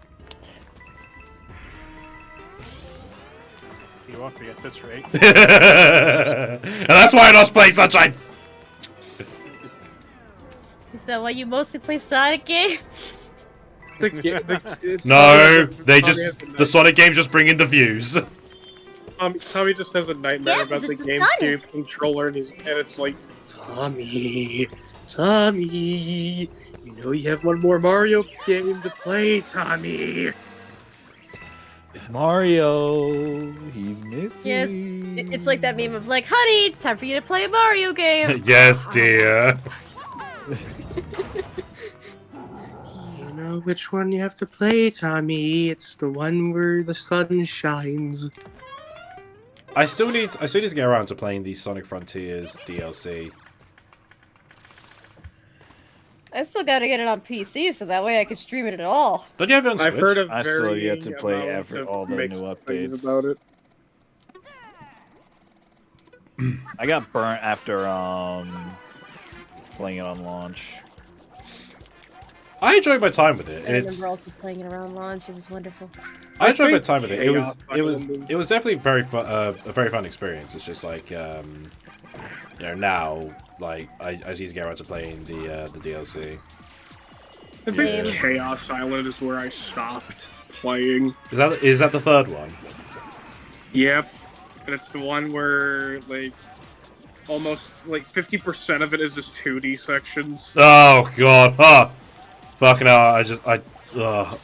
You won't be at this rate. And that's why I don't play Sunshine. Is that why you mostly play Sonic games? No, the Sonic games just bring in the views. Tommy just has a nightmare Yeah, about 'cause the it's GameCube Sonic. controller, and it's like, Tommy, you know you have one more Mario game to play, Tommy. It's Mario. He's missing. Yes, it's like that meme of like, honey, it's time for you to play a Mario game. Yes, dear. You know which one you have to play, Tommy. It's the one where the sun shines. I still need to get around to playing the Sonic Frontiers DLC. I still gotta get it on PC so that way I can stream it at all. Don't you have it on Switch? I've heard of I still very yet to play all the new mixed things updates. about it. I got burnt after playing it on launch. I enjoyed my time with it. I It's remember also playing it around launch. It was wonderful. I enjoyed my think time with it. Chaos It was Island is- definitely a very fun experience. It's just like now like I just need to get around to playing the DLC. I think Yeah. Chaos Island is where I stopped playing. Is that the third one? Yep. And it's the one where, like, almost, like, 50% of it is just 2D sections. Oh god! Ah, fucking hell!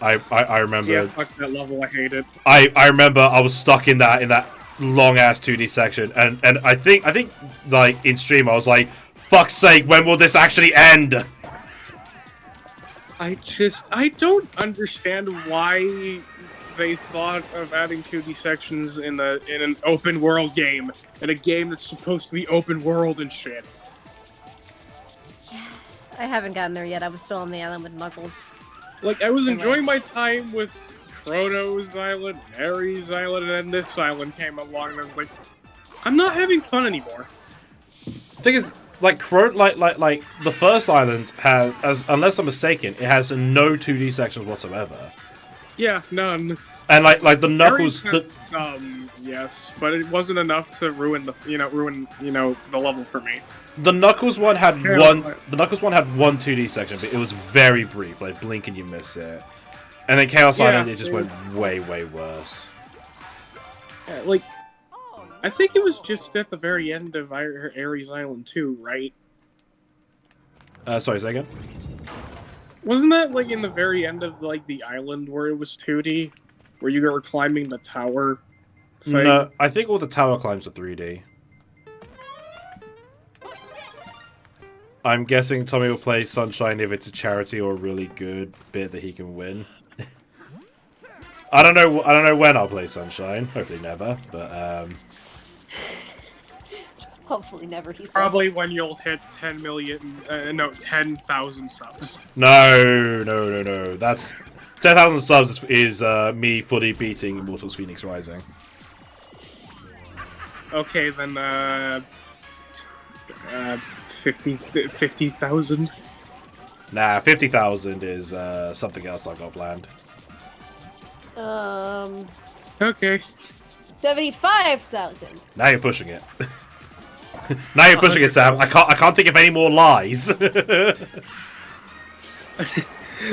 I remember. Yeah, fuck that level, I hate it. I remember I was stuck in that long ass 2D section, and I think like in stream I was like, fuck's sake, when will this actually end? I don't understand why they thought of adding 2D sections in an open world game, in a game that's supposed to be open world and shit. I haven't gotten there yet. I was still on the island with Knuckles. Like, I was enjoying my time with Chrono's Island, Mary's Island, and then this island came along, and I was like, I'm not having fun anymore. The thing is, like the first island has, unless I'm mistaken, it has no 2D sections whatsoever. Yeah, none. And like the Knuckles, yes, but it wasn't enough to ruin the the level for me. the Knuckles one had Okay, one. but- The Knuckles one had one 2D section, but it was very brief. Like blink and you miss it. And then Chaos Island, it just went way worse. Like, I think it was just at the very end of Ares Island 2, right? Sorry, say again. Wasn't that like in the very end of like the island where it was 2D, where you were climbing the tower? Thing? No, I think all the tower climbs are 3D. I'm guessing Tommy will play Sunshine if it's a charity or a really good bit that he can win. I don't know when I'll play Sunshine. Hopefully never, but Hopefully never, he says. Probably when you'll hit 10 million, no, 10,000 subs. No. That's 10,000 subs is me fully beating Immortals Phoenix Rising. Okay, then 50,000. Nah, 50,000 is something else I've got planned. Okay. 75,000. Now you're pushing it. Now you're pushing it, Sam. I can't think of any more lies.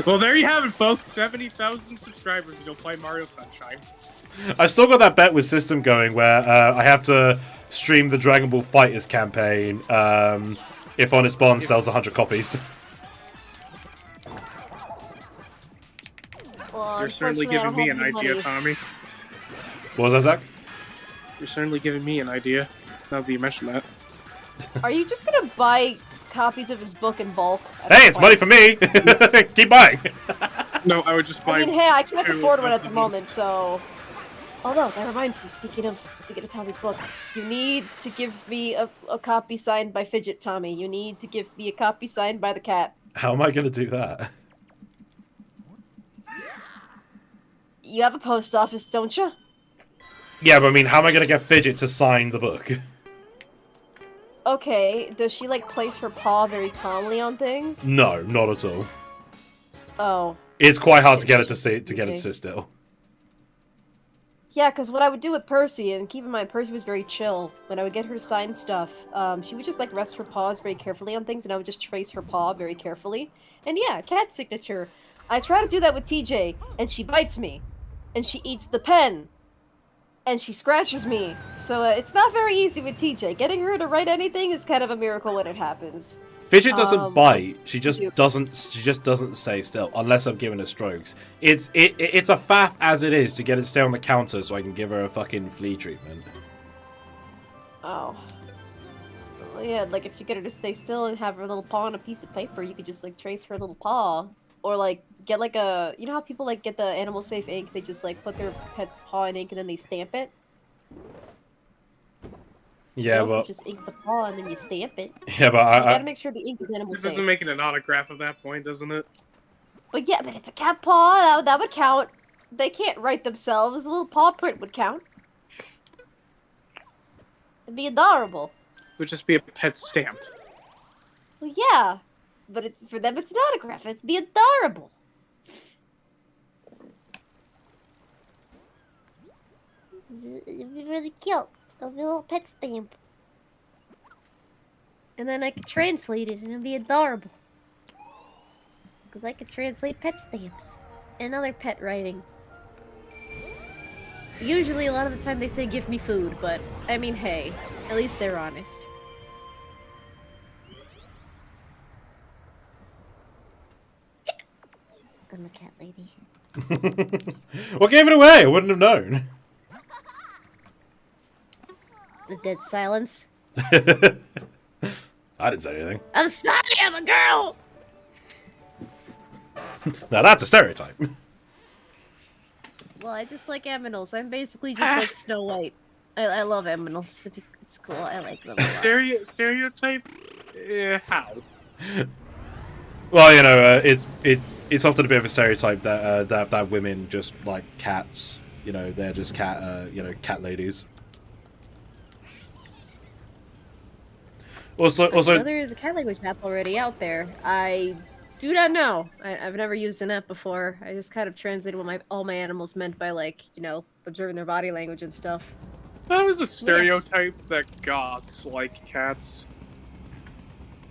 Well, there you have it, folks. 70,000 subscribers, and you'll play Mario Sunshine. I still got that bet with System going where I have to stream the Dragon Ball Fighters campaign if Honest Bond sells 100 copies. Well, You're certainly unfortunately, I giving me don't an have the idea, money. Tommy. What was that, Zach? You're certainly giving me an idea, now that you mention that. Are you just gonna buy copies of his book in bulk? Hey, it's money for me! Keep buying! No, I would just buy... I mean, hey, I can't two afford one of at the them. moment, so... Oh no, that reminds me, speaking of Tommy's book, you need to give me a copy signed by Fidget Tommy. You need to give me a copy signed by the cat. How am I going to do that? You have a post office, don't you? Yeah, but I mean, how am I going to get Fidget to sign the book? Okay, does she, like, place her paw very calmly on things? No, not at all. Oh. It's quite hard to get it to sit still. Yeah, because what I would do with Percy, and keep in mind, Percy was very chill. When I would get her to sign stuff, she would just, like, rest her paws very carefully on things, and I would just trace her paw very carefully. And yeah, cat signature. I try to do that with TJ, and she bites me. And she eats the pen. And she scratches me. So it's not very easy with TJ. Getting her to write anything is kind of a miracle when it happens. Fidget doesn't bite. She just do. doesn't. She just doesn't stay still unless I'm giving her strokes. It's a faff as it is to get it to stay on the counter so I can give her a fucking flea treatment. Oh. Well, yeah, like if you get her to stay still and have her little paw on a piece of paper, you could just like trace her little paw. Or like get like a, you know how people like get the animal safe ink? They just like put their pet's paw in ink and then they stamp it. Yeah, you also but just ink the paw and then you stamp it. yeah, but You I gotta make sure the ink is animal This safe. isn't making an autograph at that point, doesn't it? But yeah, but it's a cat paw. That would count. They can't write themselves. A little paw print would count. It'd be adorable. It would just be a pet stamp. Well, yeah, but it's for them. It's an autograph. It'd be adorable. It'd be really cute. A little pet stamp. And then I could translate it, and it'd be adorable. Because I could translate pet stamps and other pet writing. Usually, a lot of the time, they say give me food, but I mean, hey, at least they're honest. I'm a cat lady. what gave it away? I wouldn't have known. The dead silence. I didn't say anything. I'm sorry, I'm a girl! Now that's a stereotype. Well, I just like aminals. I'm basically just like Snow White. I love aminals. It's cool. I like them a lot. Stereotype? How? Well, you know, it's often a bit of a stereotype that that women just like cats. You know, they're just cat ladies. Also, Well, there is a cat language app already out there. I Do not know. I've never used an app before. I just kind of translated what all my animals meant by, like, you know, observing their body language and stuff. That was a stereotype that goths like cats.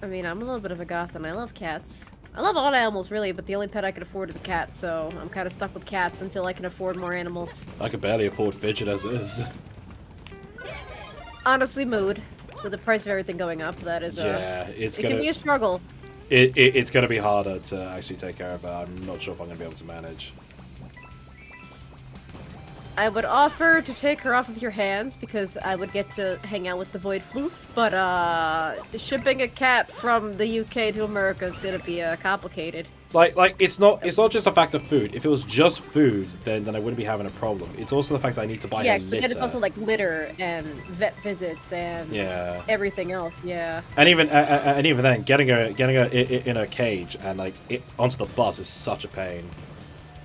I mean, I'm a little bit of a goth and I love cats. I love all animals, really, but the only pet I can afford is a cat, so I'm kind of stuck with cats until I can afford more animals. I could barely afford Fidget as it is. Honestly, mood. With the price of everything going up, that is Yeah, it can be a struggle. It's gonna be harder to actually take care of her. I'm not sure if I'm gonna be able to manage. I would offer to take her off of your hands because I would get to hang out with the Void Floof, but shipping a cat from the UK to America is gonna be complicated. Like it's not just a fact of food. If it was just food, then I wouldn't be having a problem. It's also the fact that I need to buy her litter. Yeah, but it's also like litter and vet visits and everything else. Yeah. And even then, getting her in a cage and like onto the bus is such a pain.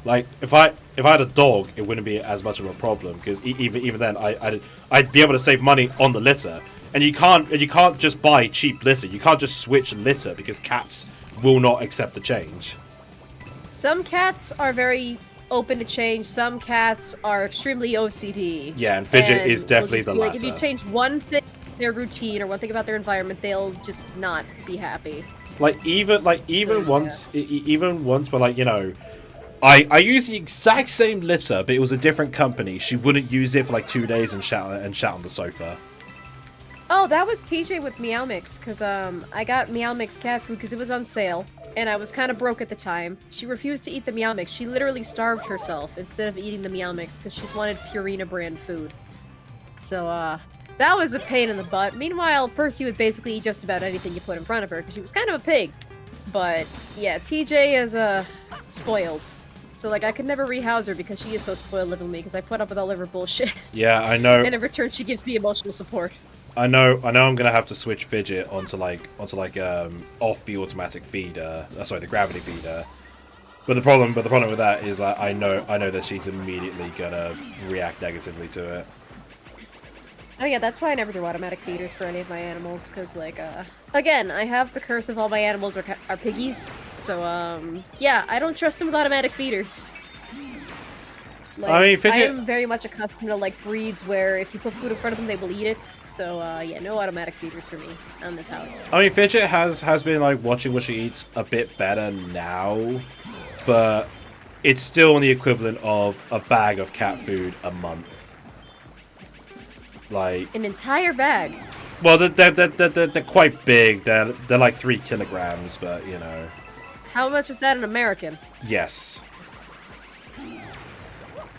Like if I had a dog, it wouldn't be as much of a problem because even then I'd be able to save money on the litter. And you can't just buy cheap litter. You can't just switch litter because cats will not accept the change. Some cats are very open to change. Some cats are extremely OCD. Yeah, and Fidget is definitely the latter. Like, if you change one thing in their routine or one thing about their environment, they'll just not be happy. Even once where, like, you know, I use the exact same litter, but it was a different company. She wouldn't use it for like 2 days and shout on the sofa. Oh, that was TJ with Meow Mix, because I got Meow Mix cat food because it was on sale, and I was kind of broke at the time. She refused to eat the Meow Mix. She literally starved herself instead of eating the Meow Mix because she wanted Purina brand food. So, that was a pain in the butt. Meanwhile, Percy would basically eat just about anything you put in front of her because she was kind of a pig. But, yeah, TJ is, spoiled. So, like, I could never rehouse her because she is so spoiled living with me because I put up with all of her bullshit. Yeah, I know. And in return, she gives me emotional support. I know. I'm gonna have to switch Fidget onto off the automatic feeder. Sorry, the gravity feeder. But the problem with that is I know that she's immediately gonna react negatively to it. Oh yeah, that's why I never do automatic feeders for any of my animals, because, like, again, I have the curse of all my animals are piggies, so, yeah, I don't trust them with automatic feeders. Like, I mean, Fidget... I am very much accustomed to, like, breeds where if you put food in front of them, they will eat it, so, yeah, no automatic feeders for me on this house. I mean, Fidget has been, like, watching what she eats a bit better now, but it's still on the equivalent of a bag of cat food a month. Like an entire bag. Well, they're quite big. They're like 3 kilograms, but you know. How much is that in American? Yes.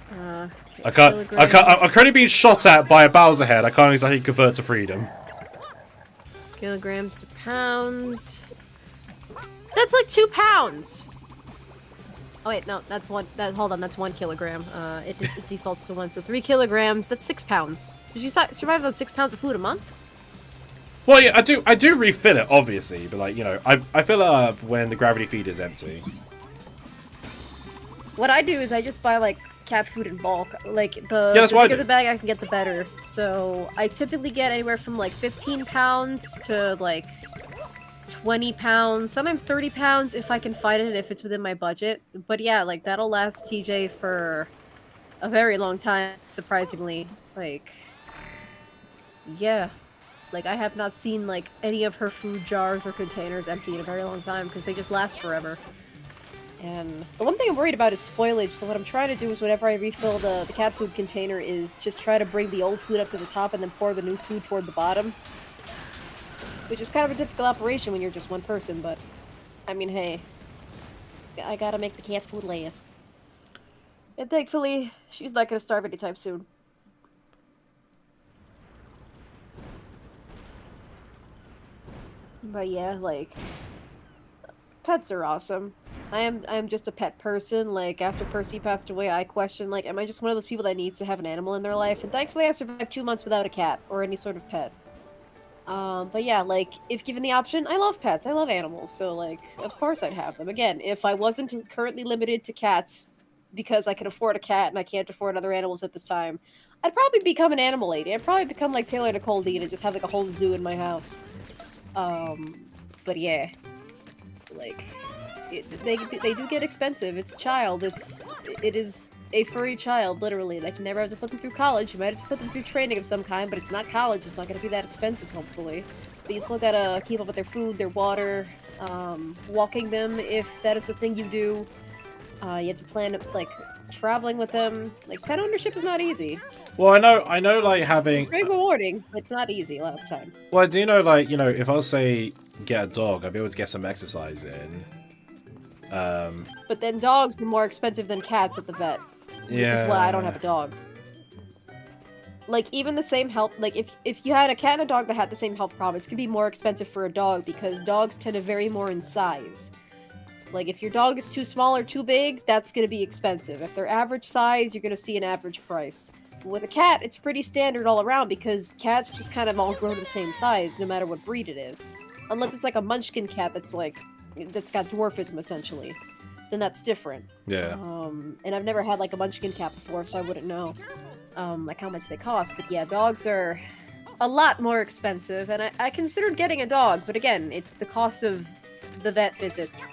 I'm currently being shot at by a Bowser head. I can't exactly convert to freedom. Kilograms to pounds. That's like 2 pounds. Oh wait, no, that's one. Hold on, that's 1 kilogram. It defaults to 1, so 3 kilograms. That's 6 pounds. So she survives on 6 pounds of food a month. Well, yeah, I do refill it, obviously, but like you know, I fill it up when the gravity feed is empty. What I do is I just buy like cat food in bulk. Like the that's why bigger the bag I can get, the better. So I typically get anywhere from like 15 pounds to like 20 pounds, sometimes 30 pounds if I can find it, if it's within my budget. But yeah, like that'll last TJ for a very long time, surprisingly. Like, yeah. Like, I have not seen, like, any of her food jars or containers empty in a very long time, because they just last forever. And the one thing I'm worried about is spoilage, so what I'm trying to do is whenever I refill the cat food container is just try to bring the old food up to the top and then pour the new food toward the bottom. Which is kind of a difficult operation when you're just one person, but, I mean, hey. I gotta make the cat food last. And thankfully, she's not gonna starve anytime soon. But yeah, like, pets are awesome. I'm just a pet person. Like, after Percy passed away, I questioned, like, am I just one of those people that needs to have an animal in their life? And thankfully, I survived 2 months without a cat or any sort of pet. But yeah, like, if given the option, I love pets. I love animals. So, like, of course I'd have them. Again, if I wasn't currently limited to cats because I can afford a cat and I can't afford other animals at this time, I'd probably become an animal lady. I'd probably become like Taylor Nicole Dean and just have, like, a whole zoo in my house. But yeah. Like, they do get expensive. It's a child. It is a furry child, literally. Like, you never have to put them through college. You might have to put them through training of some kind, but it's not college. It's not going to be that expensive, hopefully. But you still gotta keep up with their food, their water, walking them if that is a thing you do. You have to plan, like, traveling with them. Like, pet ownership is not easy. Well, I know, like, having... It's very rewarding, but it's not easy a lot of the time. Well, I do know, like, you know, if I'll say get a dog, I'll be able to get some exercise in. But then dogs are more expensive than cats at the vet. Which is why I don't have a dog. Like, even the same health... Like, if you had a cat and a dog that had the same health problems, it's gonna be more expensive for a dog because dogs tend to vary more in size. Like, if your dog is too small or too big, that's gonna be expensive. If they're average size, you're gonna see an average price. But with a cat, it's pretty standard all around because cats just kind of all grow to the same size, no matter what breed it is. Unless it's like a munchkin cat that's got dwarfism, essentially. Then that's different. Yeah. And I've never had, like, a munchkin cat before, so I wouldn't know, like, how much they cost. But yeah, dogs are a lot more expensive, and I considered getting a dog, but again, it's the cost of the vet visits.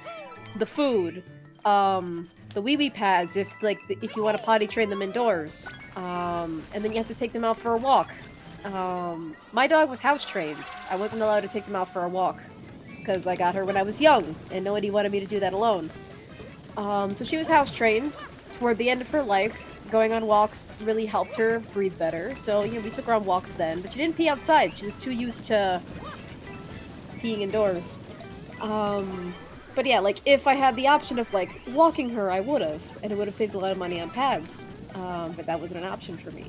The food, the wee-wee pads if you want to potty train them indoors, and then you have to take them out for a walk. My dog was house trained. I wasn't allowed to take them out for a walk because I got her when I was young, and nobody wanted me to do that alone. So she was house trained. Toward the end of her life, going on walks really helped her breathe better. So, you know, we took her on walks then, but she didn't pee outside. She was too used to peeing indoors. But yeah, like, if I had the option of, like, walking her, I would've. And it would've saved a lot of money on pads. But that wasn't an option for me.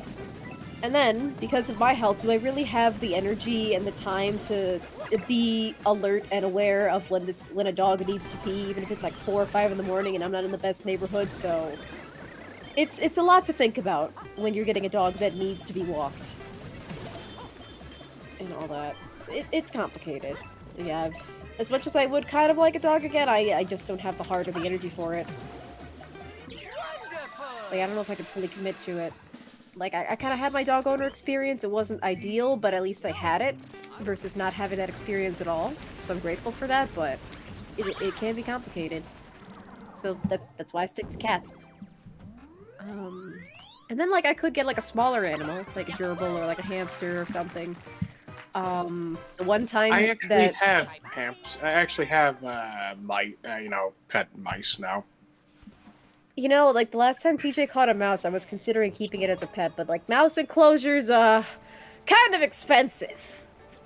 And then, because of my health, do I really have the energy and the time to be alert and aware of when a dog needs to pee, even if it's like 4 or 5 in the morning and I'm not in the best neighborhood, so... It's a lot to think about when you're getting a dog that needs to be walked. And all that. So it's complicated. So yeah, as much as I would kind of like a dog again, I just don't have the heart or the energy for it. Like, I don't know if I could fully commit to it. Like, I kind of had my dog owner experience. It wasn't ideal, but at least I had it, versus not having that experience at all. So I'm grateful for that, but it can be complicated. So that's why I stick to cats. And then, like, I could get, like, a smaller animal, like a gerbil or, like, a hamster or something. The one time I actually have hamps. I actually have, pet mice now. You know, like, the last time TJ caught a mouse, I was considering keeping it as a pet, but, like, mouse enclosures, kind of expensive.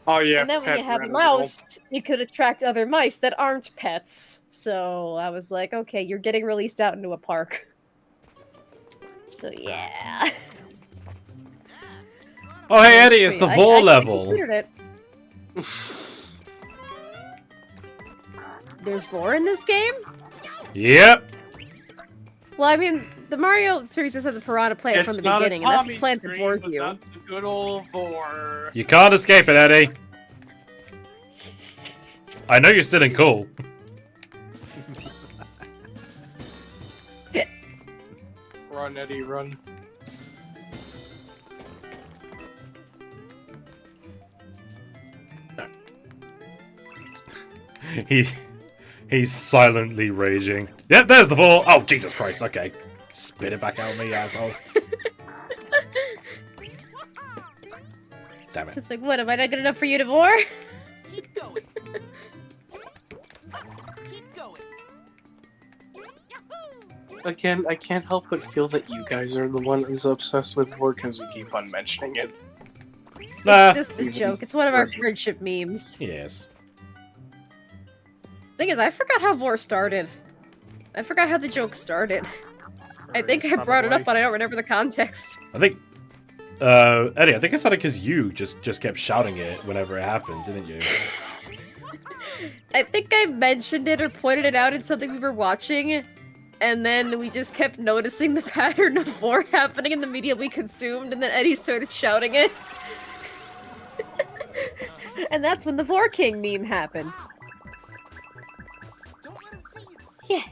Oh, yeah, And then when you have a mouse, you could attract other mice that aren't pets. So I was like, okay, you're getting released out into a park. So, yeah. Oh, hey, Eddie, it's the Vor level. Considered it. There's Vor in this game? Yep. Well, I mean, the Mario series has had the Piranha Plant from the beginning, and that's the plant that bores you. That's the good old Vor. You can't escape it, Eddie. I know you're still in cool. Run, Eddie, run. He's silently raging. Yep, there's the Vor. Oh, Jesus Christ. Okay. Spit it back out of me, asshole. Damn it. Just like, what, am I not good enough for you to Vor? Keep going. Keep going. Again, I can't help but feel that you guys are the one who's obsessed with Vor because you keep on mentioning it. Nah. It's just a joke. It's one of our friendship memes. Yes. Thing is, I forgot how Vor started. I forgot how the joke started. I think I brought it up, but I don't remember the context. I think, Eddie, I think it started because you just kept shouting it whenever it happened, didn't you? I think I mentioned it or pointed it out in something we were watching, and then we just kept noticing the pattern of Vor happening in the media we consumed, and then Eddie started shouting it. And that's when the Vor King meme happened. Yeah.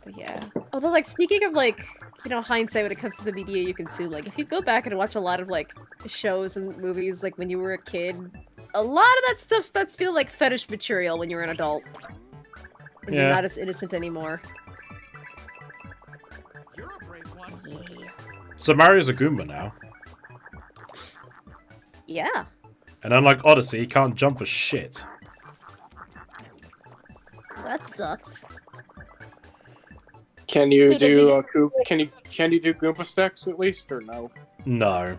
But yeah. Although, like, speaking of, like, you know, hindsight when it comes to the media you consume, like, if you go back and watch a lot of, like, shows and movies, like, when you were a kid, a lot of that stuff starts feeling like fetish material when you're an adult. And you're Yeah. not as innocent anymore. You're a brave one. So Mario's a Goomba now. Yeah. And unlike Odyssey, he can't jump for shit. That sucks. Can you So does do he can you do Goomba stacks at least or no? No.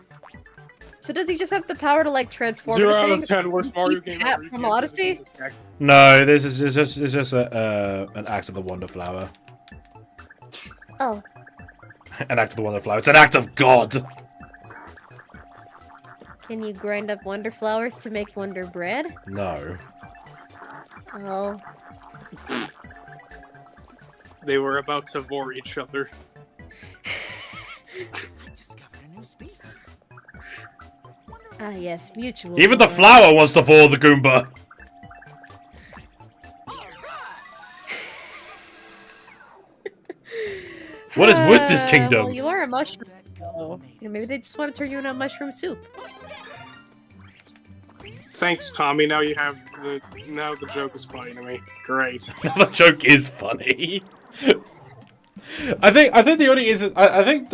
So does he just have the power to like transform 0 out into of 10 worst Mario Keep game Cat ever. You from can't do Odyssey? Goomba stack. No, this is it's just an act of the Wonder Flower. Oh. An act of the Wonder Flower. It's an act of God. Can you grind up wonder flowers to make wonder bread? No. Oh. They were about to vor each other. I discovered a new species. Ah, yes, mutual. Even the vor. flower wants to fall the Goomba. What is with this kingdom? Well, you are a mushroom. So, maybe they just want to turn you into a mushroom soup. Thanks, Tommy. Now you have the the joke is funny to me. Great. The joke is funny. I think the only is I think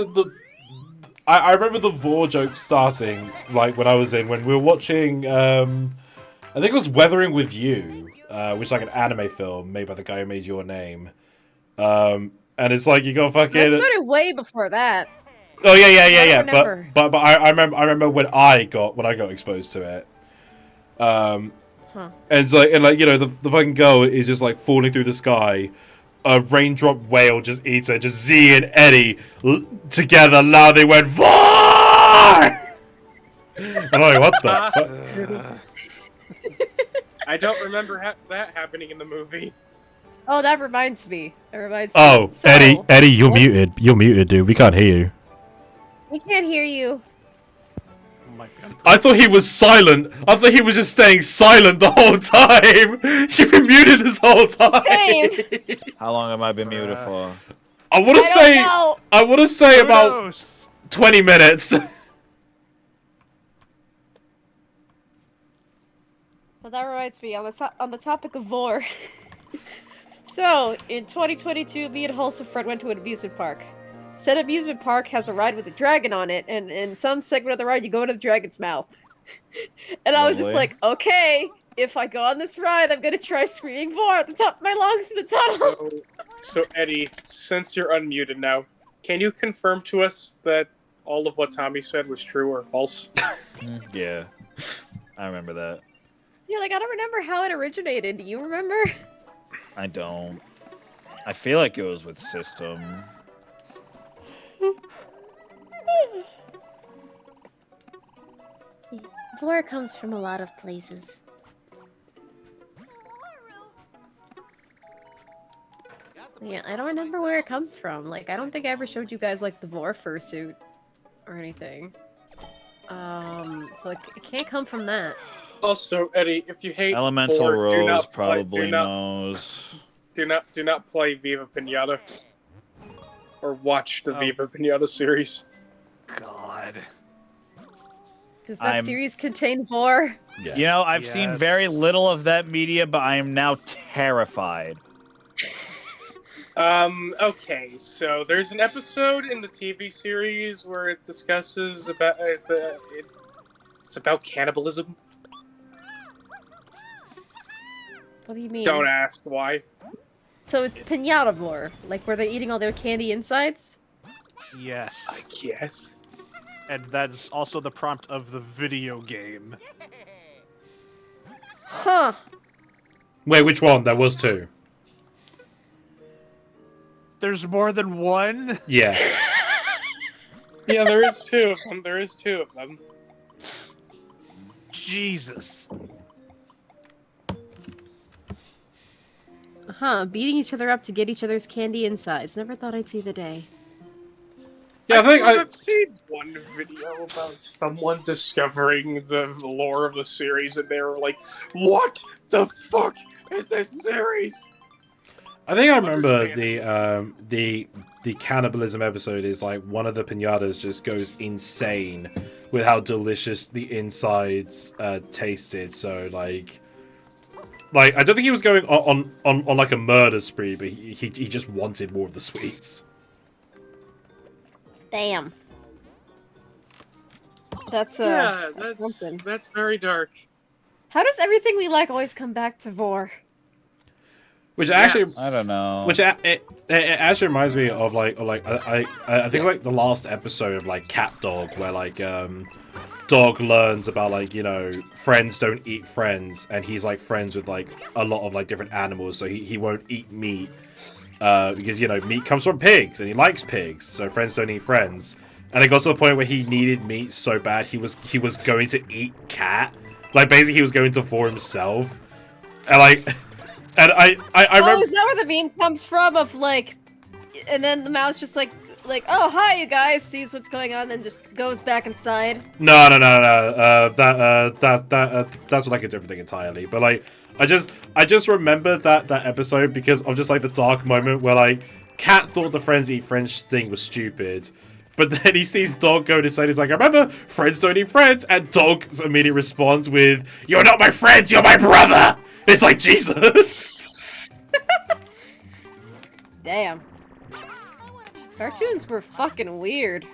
I remember the vor joke starting like when we were watching I think it was Weathering with You, which is like an anime film made by the guy who made Your Name. And it's like you got fucking. That started way before that. Oh yeah. I remember. But I remember when I got exposed to it. And it's like you know the fucking girl is just like falling through the sky. A raindrop whale just eats her. Just Z and Eddie together loudly went VOR! And I'm like, what the fuck? I don't remember that happening in the movie. Oh, that reminds me. Oh, So, Eddie, you're what- muted. You're muted, dude. We can't hear you. We can't hear you. Oh my god. I thought he was silent. I thought he was just staying silent the whole time. You've been muted this whole time. Same. How long have I been muted for? I want to I don't know. I want to say Who about knows? 20 minutes. Well, that reminds me, on the topic of vor. So, in 2022, me and Wholesome Friend went to an amusement park. Said amusement park has a ride with a dragon on it, and in some segment of the ride, you go into the dragon's mouth. And I was just Lovely. like, okay, if I go on this ride, I'm gonna try screaming vor at the top of my lungs in the tunnel. So Eddie, since you're unmuted now, can you confirm to us that all of what Tommy said was true or false? Yeah, I remember that. Yeah, like, I don't remember how it originated. Do you remember? I don't. I feel like it was with System. Vor comes from a lot of places. Yeah, I don't remember where it comes from. Like, I don't think I ever showed you guys, like, the vor fursuit or anything. So it can't come from that. Also, Eddie, if you hate Elemental vor, do Rose not probably knows. do not play Viva Pinata or watch the Oh. Viva Pinata series. God. Does that I'm- series contain vor? Yes. You know, I've seen very Yes. little of that media, but I am now terrified. Okay, so there's an episode in the TV series where it discusses about it's about cannibalism. What do you mean? Don't ask why. So it's pinata vor, like where they're eating all their candy insides? Yes. Yes. And that's also the prompt of the video game. Huh. Wait, which one? There was two. There's more than one? Yeah. Yeah, there is two of them. There is two of them. Jesus. Huh, beating each other up to get each other's candy insides. Never thought I'd see the day. Yeah, I think I've seen one video about someone discovering the lore of the series, and they were like, "What the fuck is this series?" I remember the cannibalism episode is like one of the pinatas just goes insane with how delicious the insides tasted. So like I don't think he was going on like a murder spree, but he just wanted more of the sweets. Damn. That's Yeah, something. that's very dark. How does everything we like always come back to Vor? Which actually, Yes. I don't know. which it actually reminds me of I think like the last episode of like Cat Dog, where like Dog learns about like, you know, friends don't eat friends, and he's like friends with like a lot of like different animals, so he won't eat meat because, you know, meat comes from pigs and he likes pigs, so friends don't eat friends. And it got to the point where he needed meat so bad he was going to eat cat, like basically he was going to for himself, and like. And I remember. Oh, is that where the meme comes from? Of like, and then the mouse just like, oh hi you guys, sees what's going on, then just goes back inside. No. That's like a different thing entirely. But like, I just remember that episode because of just like the dark moment where like Cat thought the friends eat friends thing was stupid. But then he sees Dog go inside. He's like, remember, friends don't eat friends. And Dog's immediate response with, "You're not my friends, you're my brother." It's like, Jesus. Damn. Cartoons were fucking weird.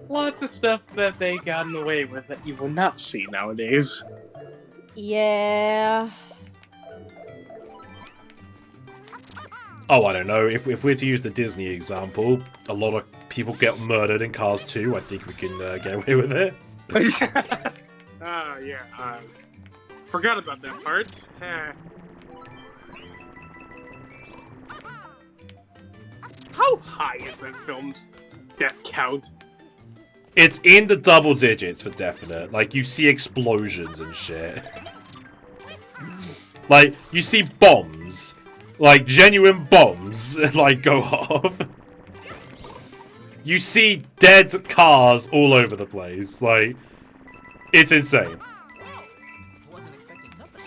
Lots of stuff that they gotten away with that you will not see nowadays. Yeah. Oh, I don't know. If we're to use the Disney example, a lot of people get murdered in Cars 2. I think we can get away with it. Yeah. Forgot about that part. How high is that film's death count? It's in the double digits for definite. Like, you see explosions and shit. Like, you see bombs. Like, genuine bombs, like, go off. You see dead cars all over the place. Like, it's insane. Wasn't expecting company.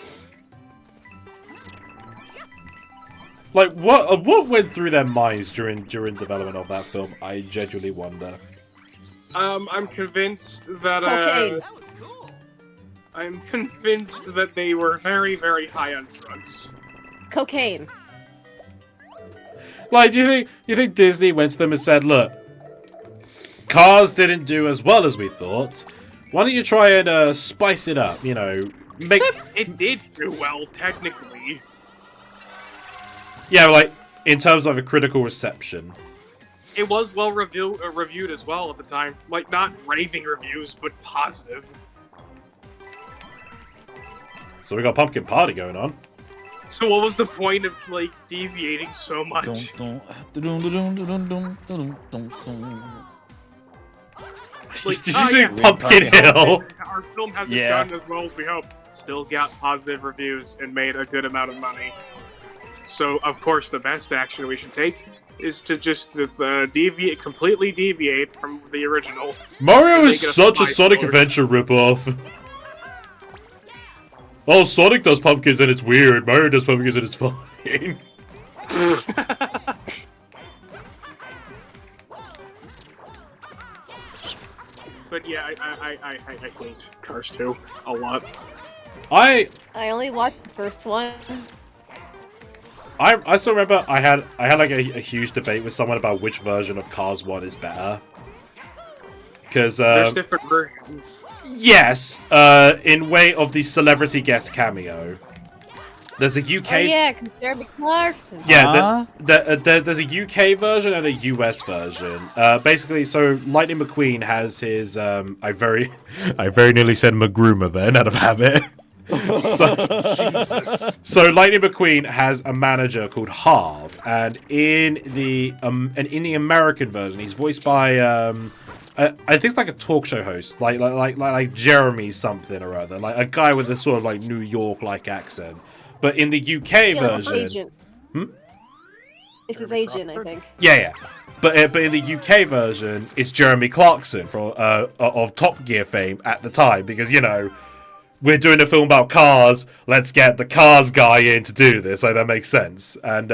Like, what went through their minds during development of that film? I genuinely wonder. I'm convinced that Cocaine. That was cool. I'm convinced that they were very, very high on drugs. Cocaine. Like, do you think Disney went to them and said, "Look, Cars didn't do as well as we thought. Why don't you try and spice it up? You know, make." Except it did do well, technically. Yeah, like in terms of a critical reception. It was well reviewed as well at the time. Like, not raving reviews, but positive. So we got Pumpkin Party going on. So what was the point of, like, deviating so much? Like, Did you say Pumpkin Pumpkin Hill? Our film hasn't Yeah. done as well as we hoped. Still got positive reviews and made a good amount of money. So, of course, the best action we should take is to just completely deviate from the original. Mario And is make it a such a spy Sonic sword. Adventure ripoff. Oh, Sonic does pumpkins and it's weird. Mario does pumpkins and it's fine. But yeah, I hate Cars 2 a lot. I I only watched the first one. still remember I had like a huge debate with someone about which version of Cars 1 is better. Because There's different versions. yes, in way of the celebrity guest cameo. There's a UK. Oh yeah, because Jeremy Clarkson. Yeah, there's a UK version and a US version. Basically, so Lightning McQueen has his. I very nearly said McGroomer then out of habit. Jesus. So Lightning McQueen has a manager called Harv, and in the American version, he's voiced by I think it's like a talk show host, like Jeremy something or other, like a guy with a sort of like New York like accent. But in the UK Yeah, like his version, agent. It's his agent, I think. yeah. But in the UK version, it's Jeremy Clarkson from of Top Gear fame at the time, because you know we're doing a film about cars. Let's get the Cars guy in to do this. Like that makes sense. And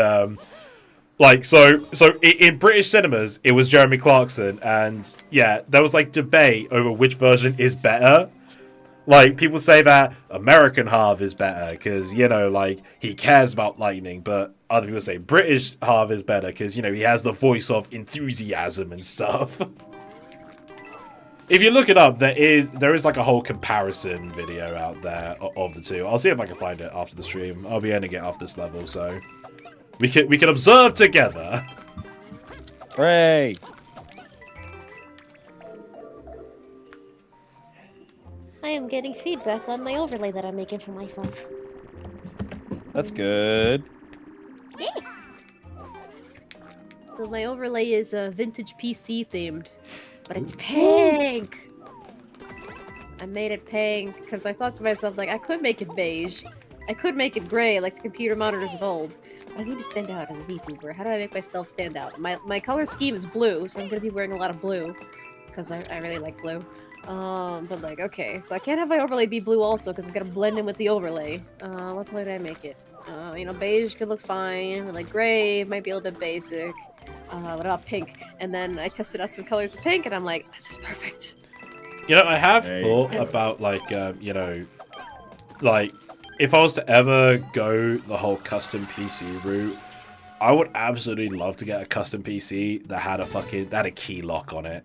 Like, so in British cinemas, it was Jeremy Clarkson, and yeah, there was like debate over which version is better. Like, people say that American Harv is better because, you know, like, he cares about lightning, but other people say British Harv is better because, you know, he has the voice of enthusiasm and stuff. If you look it up, there is like a whole comparison video out there of the two. I'll see if I can find it after the stream. I'll be ending it off this level, so we can observe together. Hooray! I am getting feedback on my overlay that I'm making for myself. That's good. Yeah. So my overlay is vintage PC themed, but it's pink. I made it pink because I thought to myself, like, I could make it beige, I could make it gray like the computer monitors of old, but I need to stand out as a VTuber. How do I make myself stand out? My color scheme is blue, so I'm gonna be wearing a lot of blue because I really like blue. But like, okay, so I can't have my overlay be blue also because I'm gonna blend in with the overlay. What color did I make it? You know, beige could look fine, but like gray might be a little bit basic. What about pink? And then I tested out some colors of pink, and I'm like, this is perfect. You know, I have thought about, like, you know, like, if I was to ever go the whole custom PC route, I would absolutely love to get a custom PC that had a key lock on it.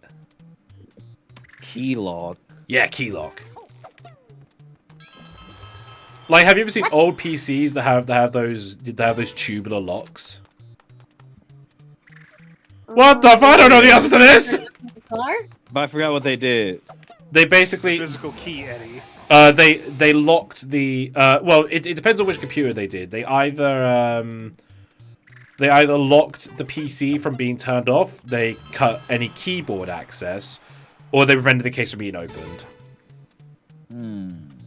Key lock? Yeah, key lock. Like, have you ever seen old PCs that have those tubular locks? What the fuck? I don't know the answer to this! But I forgot what they did. They basically... Physical key, Eddie. They locked the... well, it depends on which computer they did. They either locked the PC from being turned off, they cut any keyboard access, or they prevented the case from being opened.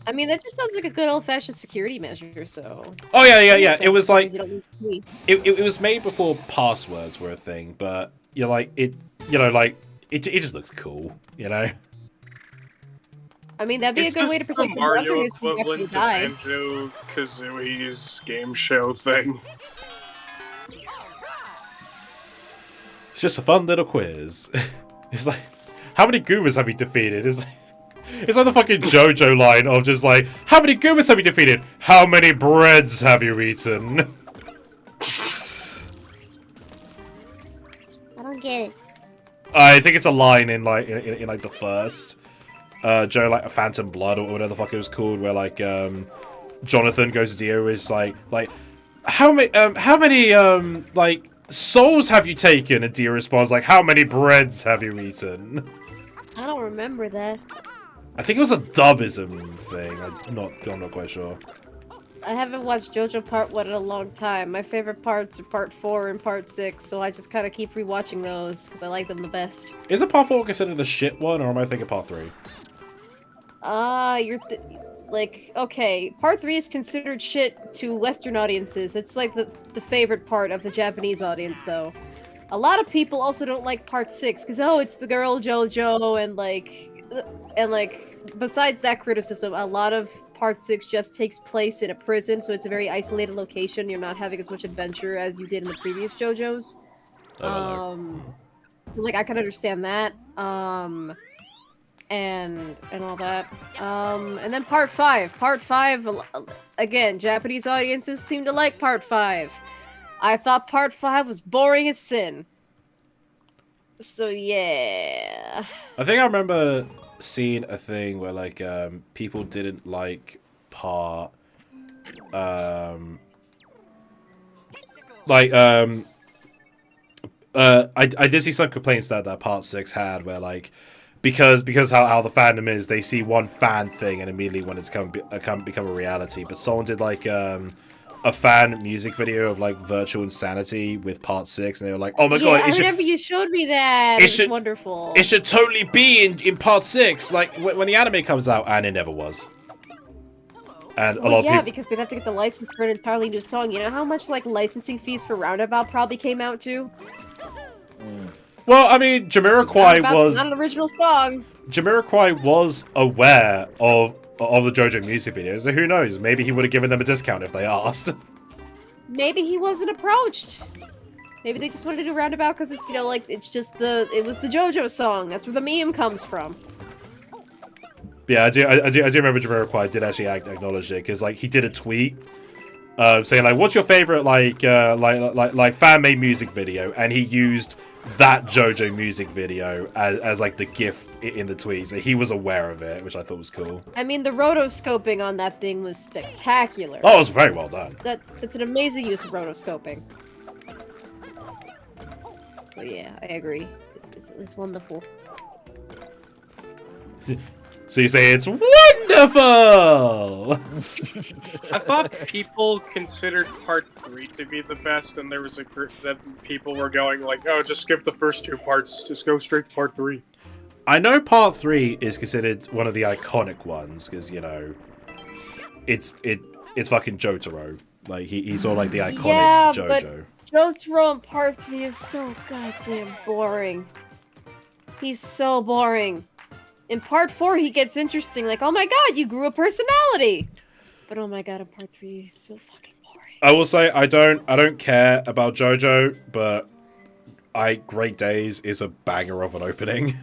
I mean, that just sounds like a good old-fashioned security measure, so... Oh, yeah. It was like... You don't need to leave. It was made before passwords were a thing, but, you're like, it just looks cool, you know? I mean, that'd be a good way to protect the Mario monsters from after equivalent you to die. Banjo-Kazooie's game show thing. It's just a fun little quiz. It's like, how many Goombas have you defeated? It's like the fucking JoJo line of just like, how many Goombas have you defeated? How many breads have you eaten? I don't get it. I think it's a line in like in like the first Joe, like a Phantom Blood or whatever the fuck it was called, where like Jonathan goes to Dio is like how many like souls have you taken? And Dio responds like, how many breads have you eaten? I don't remember that. I think it was a dubism thing. I'm not quite sure. I haven't watched JoJo Part 1 in a long time. My favorite parts are Part 4 and Part 6, so I just kind of keep rewatching those because I like them the best. Is it Part 4 considered the shit one, or am I thinking Part 3? Like, okay, Part 3 is considered shit to Western audiences. It's like the favorite part of the Japanese audience, though. A lot of people also don't like Part 6 because, oh, it's the girl JoJo, and besides that criticism, a lot of Part 6 just takes place in a prison, so it's a very isolated location. You're not having as much adventure as you did in the previous JoJo's. So, like, I can understand that. And all that. And then Part 5. Part 5, again, Japanese audiences seem to like Part 5. I thought Part 5 was boring as sin. So, yeah. I think I remember seeing a thing where like people didn't like part I did see some complaints that Part 6 had where like because how the fandom is, they see one fan thing and immediately want it to become a reality. But someone did like a fan music video of like virtual insanity with Part 6, and they were like, "Oh my god!" I remember you showed me that. It was wonderful. It should totally be in Part 6, like when the anime comes out, and it never was. And a lot of people, because they'd have to get the license for an entirely new song. You know how much like licensing fees for Roundabout probably came out to? Well, I mean, Jamiroquai was not an original song. Jamiroquai was aware of the JoJo music videos, so who knows? Maybe he would have given them a discount if they asked. Maybe he wasn't approached. Maybe they just wanted to do roundabout because it's, you know, like, it's just it was the JoJo song. That's where the meme comes from. Yeah, I do remember Jamiroquai did actually acknowledge it, because, like, he did a tweet saying, like, what's your favorite, like fan-made music video? And he used that JoJo music video as like, the GIF in the tweet. So he was aware of it, which I thought was cool. I mean, the rotoscoping on that thing was spectacular. Oh, it was very well done. That's an amazing use of rotoscoping. So yeah, I agree. It's wonderful. So you say it's wonderful! I thought people considered part 3 to be the best, and there was a group that people were going like, "Oh, just skip the first 2 parts, just go straight to part 3." I know part 3 is considered one of the iconic ones, because, you know, it's fucking Jotaro. Like, he's all like the iconic JoJo. But Jotaro in part 3 is so goddamn boring. He's so boring. In part 4, he gets interesting, like, oh my god, you grew a personality! But oh my god, in part 3, he's so fucking boring. I will say, I don't care about JoJo, but Great Days is a banger of an opening.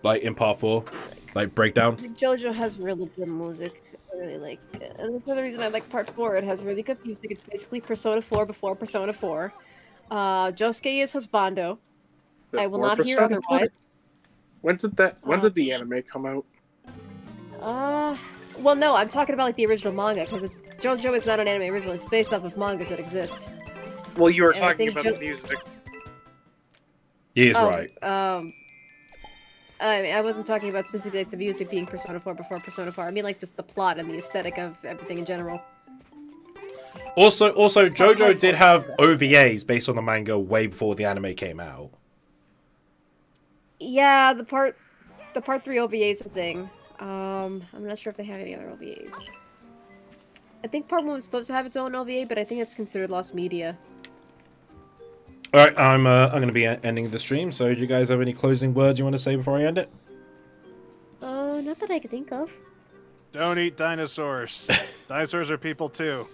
Like, in part 4. Like, breakdown. JoJo has really good music. I really like it. And for the reason I like part 4, it has really good music. It's basically Persona 4 before Persona 4. Josuke is husbando. I will not hear otherwise. When did the anime come out? Well, no, I'm talking about like the original manga, because JoJo is not an anime original. It's based off of mangas that exist. Well, you were talking about the music. He is right. I wasn't talking about specifically like, the music being Persona 4 before Persona 4. I mean like just the plot and the aesthetic of everything in general. Also, JoJo did have OVAs based on the manga way before the anime came out. Yeah, the part 3 OVA is a thing. I'm not sure if they have any other OVAs. I think part 1 was supposed to have its own OVA, but I think it's considered lost media. Alright, I'm going to be ending the stream, so do you guys have any closing words you want to say before I end it? Not that I can think of. Don't eat dinosaurs. Dinosaurs are people too.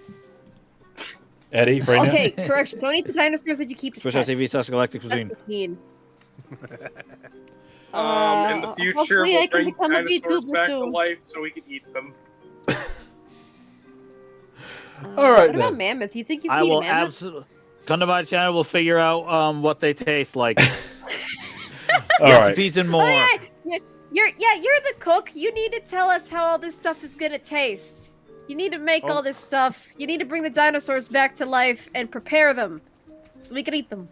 Eddie, Freyna? Okay, correction. Don't eat the dinosaurs that you keep as pets. Twitch.tv/Galactic Cuisine. That's mean. In the future, hopefully I we'll can bring become a dinosaurs VTuber back to soon. life so we can eat them. Alright What about mammoth? You think you I can eat a will mammoth? absolutely come to my channel. We'll figure out what they taste like. Alright. Recipes and more. Oh, yeah. You're the cook. You need to tell us how all this stuff is gonna taste. You need to make all this stuff. You need to bring the dinosaurs back to life and prepare them so we can eat them.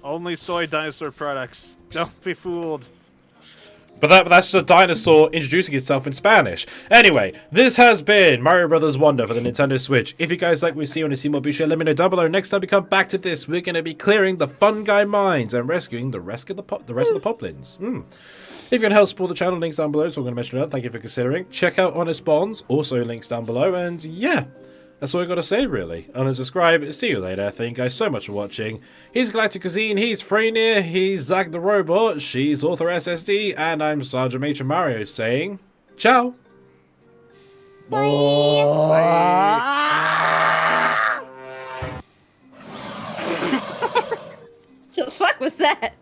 Only soy dinosaur products. Don't be fooled. But that's just a dinosaur introducing itself in Spanish. Anyway, this has been Mario Brothers Wonder for the Nintendo Switch. If you guys like what we see on the see more, be sure to let me know down below. Next time we come back to this, we're going to be clearing the fungi mines and rescuing the rest of the poplins. If you can help support the channel, links down below. So I'm going to mention that. Thank you for considering. Check out Honest Bonds, also links down below. And yeah, that's all I got to say, really. Unsubscribe. See you later. Thank you guys so much for watching. He's Galactic Cuisine. He's Freynir. He's Zach the Robot. She's Author SSD. And I'm Sergeant Major Mario saying, ciao. Bye. The fuck was that?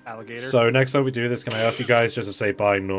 Alligator. So next time we do this, can I ask you guys just to say bye normal?